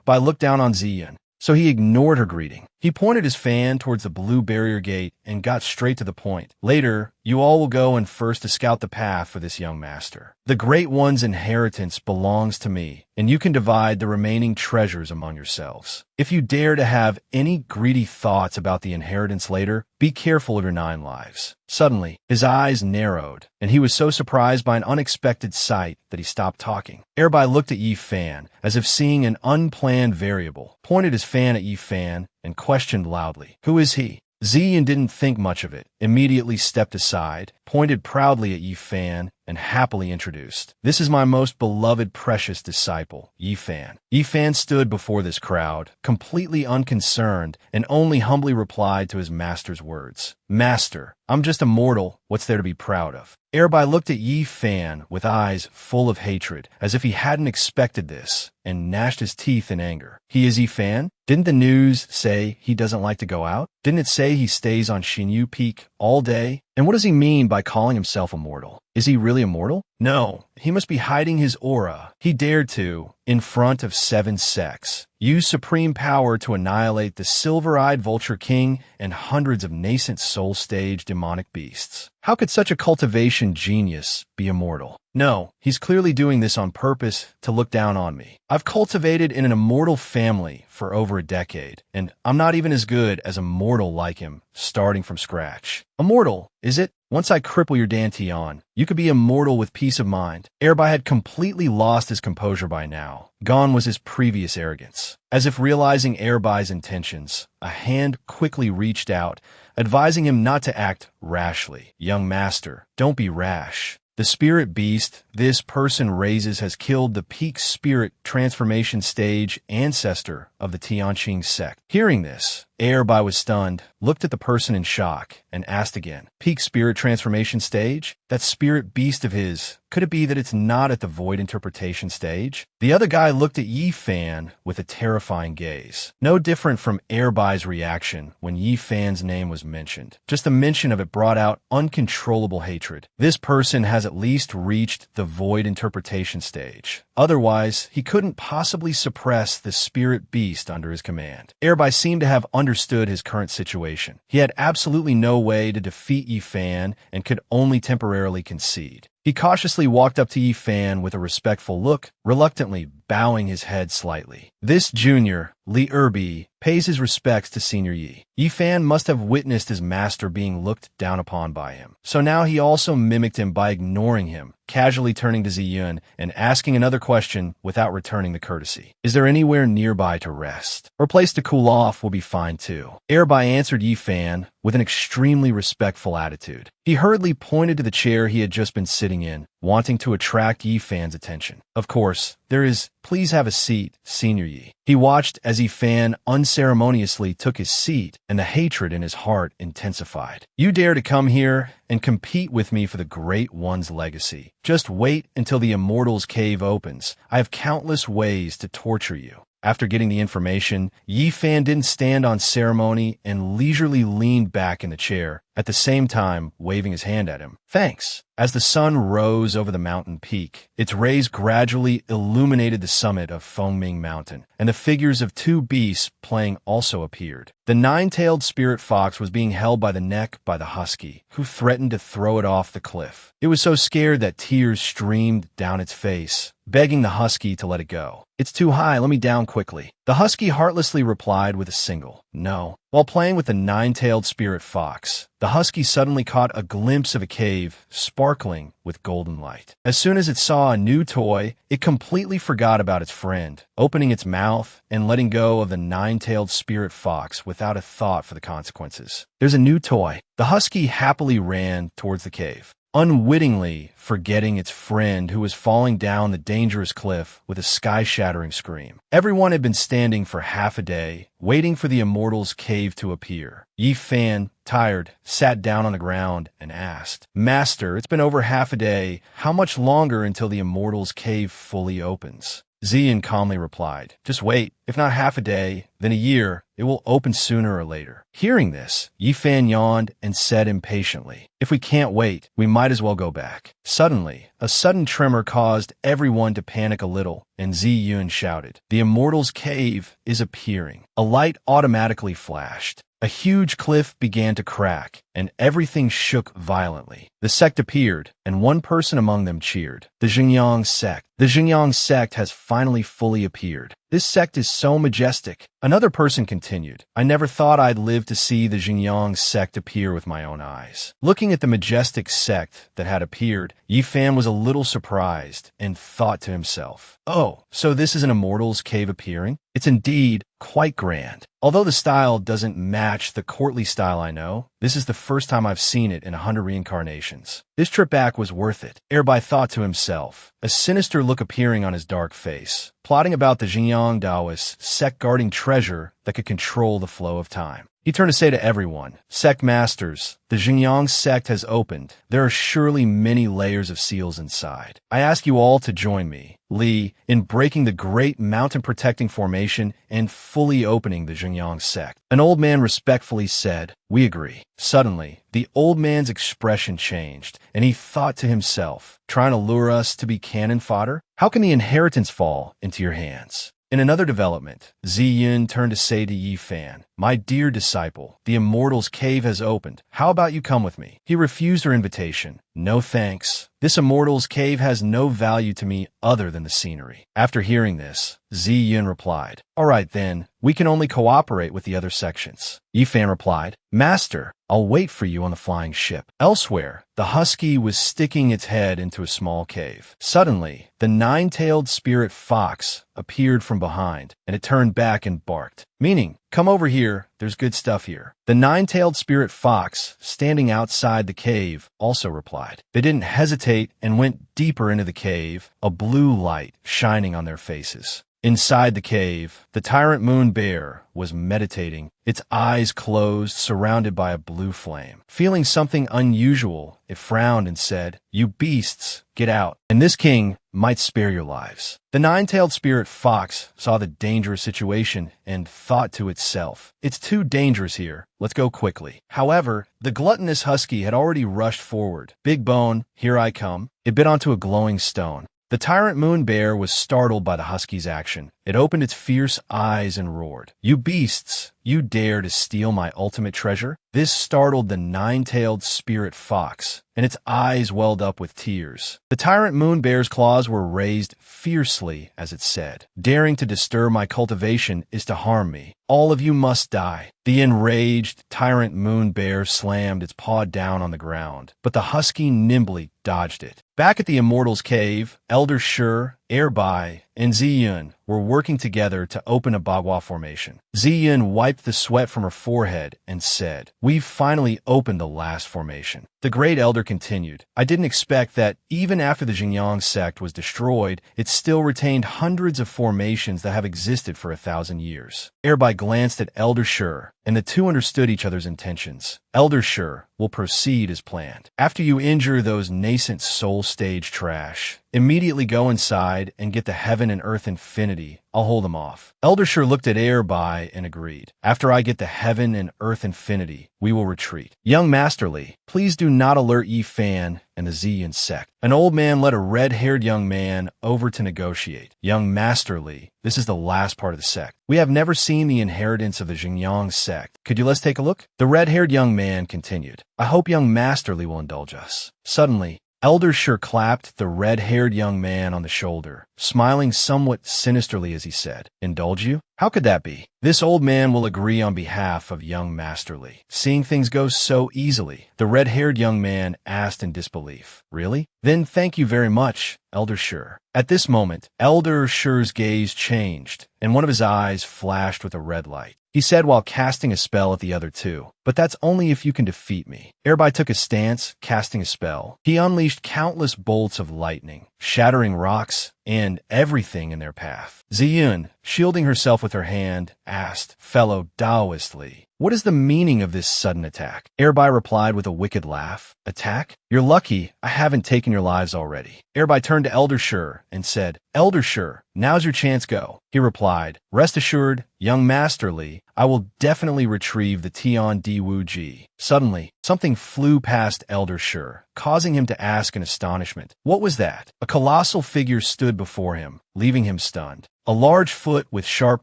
A: By looked down on GYANI, so he ignored her greeting. He pointed his fan towards the blue barrier gate and got straight to the point. "Later, you all will go in first to scout the path for this young master. The Great One's inheritance belongs to me, and you can divide the remaining treasures among yourselves. If you dare to have any greedy thoughts about the inheritance later, be careful of your 9 lives." Suddenly, his eyes narrowed, and he was so surprised by an unexpected sight that he stopped talking. Airby looked at Yi Fan, as if seeing an unplanned variable, pointed his fan at Yi Fan, and questioned loudly, "Who is he?" GYANI didn't think much of it, immediately stepped aside, pointed proudly at Yi Fan, and happily introduced, "This is my most beloved precious disciple, Yi Fan." Yi Fan stood before this crowd, completely unconcerned, and only humbly replied to his master's words, "Master, I'm just a mortal, what's there to be proud of?" Airby looked at Yi Fan with eyes full of hatred, as if he hadn't expected this, and gnashed his teeth in anger. "He is Yi Fan? Didn't the news say he doesn't like to go out? Didn't it say he stays on Xinyu Peak all day? And what does he mean by calling himself immortal? Is he really immortal? No, he must be hiding his aura. He dared to, in front of 7 sects, use supreme power to annihilate the silver-eyed Vulture King and hundreds of nascent soul-stage demonic beasts. How could such a cultivation genius be immortal? No, he's clearly doing this on purpose to look down on me. I've cultivated in an immortal family for over a decade, and I'm not even as good as a mortal like him, starting from scratch. Immortal, is it? Once I cripple your Dantian, you could be immortal with peace of mind. Airby had completely lost his composure by now. Gone was his previous arrogance. As if realizing Airby's intentions, a hand quickly reached out, advising him not to act rashly. "Young master, don't be rash. The spirit beast this person raises has killed the peak spirit transformation stage ancestor of the Tianqing sect." Hearing this, Airby was stunned, looked at the person in shock, and asked again, "Peak spirit transformation stage? That spirit beast of his, could it be that it's not at the void interpretation stage?" The other guy looked at Yi Fan with a terrifying gaze. No different from Airby's reaction when Yi Fan's name was mentioned. Just the mention of it brought out uncontrollable hatred. This person has at least reached the void interpretation stage. Otherwise, he couldn't possibly suppress the spirit beast under his command. Airby seemed to have understood his current situation. He had absolutely no way to defeat Yi Fan and could only temporarily concede. He cautiously walked up to Yi Fan with a respectful look, reluctantly bowing his head slightly. This junior, Li Erbi, pays his respects to Senior Yi. Yi Fan must have witnessed his master being looked down upon by him. So now he also mimicked him by ignoring him, casually turning to Ziyun and asking another question without returning the courtesy. "Is there anywhere nearby to rest? Or place to cool off will be fine too." Airby answered Yi Fan with an extremely respectful attitude. He hurriedly pointed to the chair he had just been sitting in, wanting to attract Yi Fan's attention. "Of course, there is. Please have a seat, Senior Yi." He watched as Yi Fan unceremoniously took his seat, and the hatred in his heart intensified. "You dare to come here and compete with me for the Great One's legacy. Just wait until the Immortal's Cave opens. I have countless ways to torture you." After getting the information, Yi Fan didn't stand on ceremony and leisurely leaned back in the chair, at the same time waving his hand at him. "Thanks." As the sun rose over the mountain peak, its rays gradually illuminated the summit of Fengming Mountain, and the figures of two beasts playing also appeared. The nine-tailed spirit fox was being held by the neck by the husky, who threatened to throw it off the cliff. It was so scared that tears streamed down its face, begging the husky to let it go. "It's too high, let me down quickly." The husky heartlessly replied with a single no. While playing with the nine-tailed spirit fox, the husky suddenly caught a glimpse of a cave sparkling with golden light. As soon as it saw a new toy, it completely forgot about its friend, opening its mouth and letting go of the nine-tailed spirit fox without a thought for the consequences. "There's a new toy." The husky happily ran towards the cave, unwittingly forgetting its friend who was falling down the dangerous cliff with a sky-shattering scream. Everyone had been standing for half a day, waiting for the Immortal's Cave to appear. Yi Fan, tired, sat down on the ground and asked, "Master, it's been over half a day. How much longer until the Immortal's Cave fully opens?" Ziyin calmly replied, "Just wait. If not half a day, then a year. It will open sooner or later." Hearing this, Yi Fan yawned and said impatiently, "If we can't wait, we might as well go back." Suddenly, a sudden tremor caused everyone to panic a little, and Ziyun shouted, "The Immortal's Cave is appearing." A light automatically flashed. A huge cliff began to crack, and everything shook violently. The sect appeared, and one person among them cheered. The Xinjiang sect. The Xinjiang sect has finally fully appeared. This sect is so majestic. Another person continued, "I never thought I'd live to see the Xinjiang sect appear with my own eyes." Looking at the majestic sect that had appeared, Yi Fan was a little surprised and thought to himself, "Oh, so this is an Immortal's Cave appearing? It's indeed quite grand. Although the style doesn't match the courtly style I know, this is the first time I've seen it in 100 reincarnations. This trip back was worth it." Airby thought to himself, a sinister look appearing on his dark face, plotting about the Xinjiang Taoist sect guarding treasure that could control the flow of time. He turned to say to everyone, "Sect masters, the Xinjiang sect has opened. There are surely many layers of seals inside. I ask you all to join me, Li, in breaking the great mountain-protecting formation and fully opening the Xinjiang sect." An old man respectfully said, "We agree." Suddenly, the old man's expression changed, and he thought to himself, "Trying to lure us to be cannon fodder? How can the inheritance fall into your hands?" In another development, Ziyun turned to say to Yi Fan, "My dear disciple, the Immortal's Cave has opened. How about you come with me?" He refused her invitation. "No thanks. This Immortal's Cave has no value to me other than the scenery." After hearing this, Ziyun replied, "All right then, we can only cooperate with the other sections." Yi Fan replied, "Master, I'll wait for you on the flying ship." Elsewhere, the husky was sticking its head into a small cave. Suddenly, the nine-tailed spirit fox appeared from behind, and it turned back and barked, meaning, "Come over here, there's good stuff here." The nine-tailed spirit fox, standing outside the cave, also replied. They didn't hesitate and went deeper into the cave, a blue light shining on their faces. Inside the cave, the tyrant moon bear was meditating, its eyes closed, surrounded by a blue flame. Feeling something unusual, it frowned and said, "You beasts, get out, and this king might spare your lives." The nine-tailed spirit fox saw the dangerous situation and thought to itself, "It's too dangerous here. Let's go quickly." However, the gluttonous husky had already rushed forward. "Big Bone, here I come." It bit onto a glowing stone. The tyrant moon bear was startled by the husky's action. It opened its fierce eyes and roared, "You beasts, you dare to steal my ultimate treasure?" This startled the nine-tailed spirit fox, and its eyes welled up with tears. The tyrant moon bear's claws were raised fiercely as it said, "Daring to disturb my cultivation is to harm me. All of you must die." The enraged tyrant moon bear slammed its paw down on the ground, but the husky nimbly dodged it. Back at the Immortal's cave, Elder Shur, Airbai, and Ziyun were working together to open a bagua formation. Ziyun wiped the sweat from her forehead and said, "We've finally opened the last formation." The Great Elder continued, "I didn't expect that even after the Xinjiang sect was destroyed, it still retained hundreds of formations that have existed for 1,000 years. Airbai glanced at Elder Shur, and the two understood each other's intentions. Elder Shur will proceed as planned. After you injure those nascent soul stage trash, immediately go inside and get the heaven and earth infinity. I'll hold them off." Elder Shur looked at Airbai and agreed. "After I get the heaven and earth infinity, we will retreat. Young Masterly, please do not alert Yi Fan and the Ziyun sect." An old man led a red-haired young man over to negotiate. "Young Masterly, this is the last part of the sect. We have never seen the inheritance of the Xinjiang sect. Could you let's take a look?" The red-haired young man continued, "I hope young Masterly will indulge us." Suddenly, Elder Shur clapped the red-haired young man on the shoulder, smiling somewhat sinisterly as he said, "Indulge you? How could that be? This old man will agree on behalf of young Masterly." Seeing things go so easily, the red-haired young man asked in disbelief, "Really? Then thank you very much, Elder Shur." At this moment, Elder Shur's gaze changed, and one of his eyes flashed with a red light. He said while casting a spell at the other two, "But that's only if you can defeat me." Airbai took a stance, casting a spell. He unleashed countless bolts of lightning, shattering rocks and everything in their path. Ziyun, shielding herself with her hand, asked, "Fellow Taoist Li, what is the meaning of this sudden attack?" Airbai replied with a wicked laugh, "Attack? You're lucky I haven't taken your lives already." Airbai turned to Elder Shur and said, "Elder Shur, now's your chance, go." He replied, "Rest assured, young Masterly, I will definitely retrieve the Tian Di Wu Ji." Suddenly, something flew past Elder Shur, causing him to ask in astonishment, "What was that?" A colossal figure stood before him, leaving him stunned. A large foot with sharp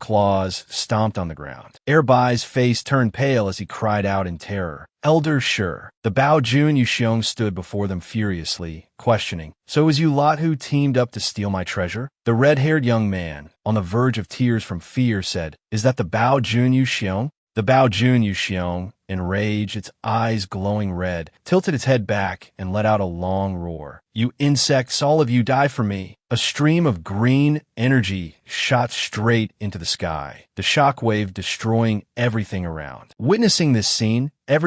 A: claws stomped on the ground. Airbai's face turned pale as he cried out in terror, "Elder Shur." The Bao Jun Yuxiong stood before them furiously, questioning, "So it was you lot who teamed up to steal my treasure?" The red-haired young man, on the verge of tears from fear, said, "Is that the Bao Jun Yuxiong?" The Bao Jun Yuxiong, enraged, its eyes glowing red, tilted its head back and let out a long roar. "You insects, all of you die for me." A stream of green energy shot straight into the sky, the shockwave destroying everything around. Witnessing this scene, every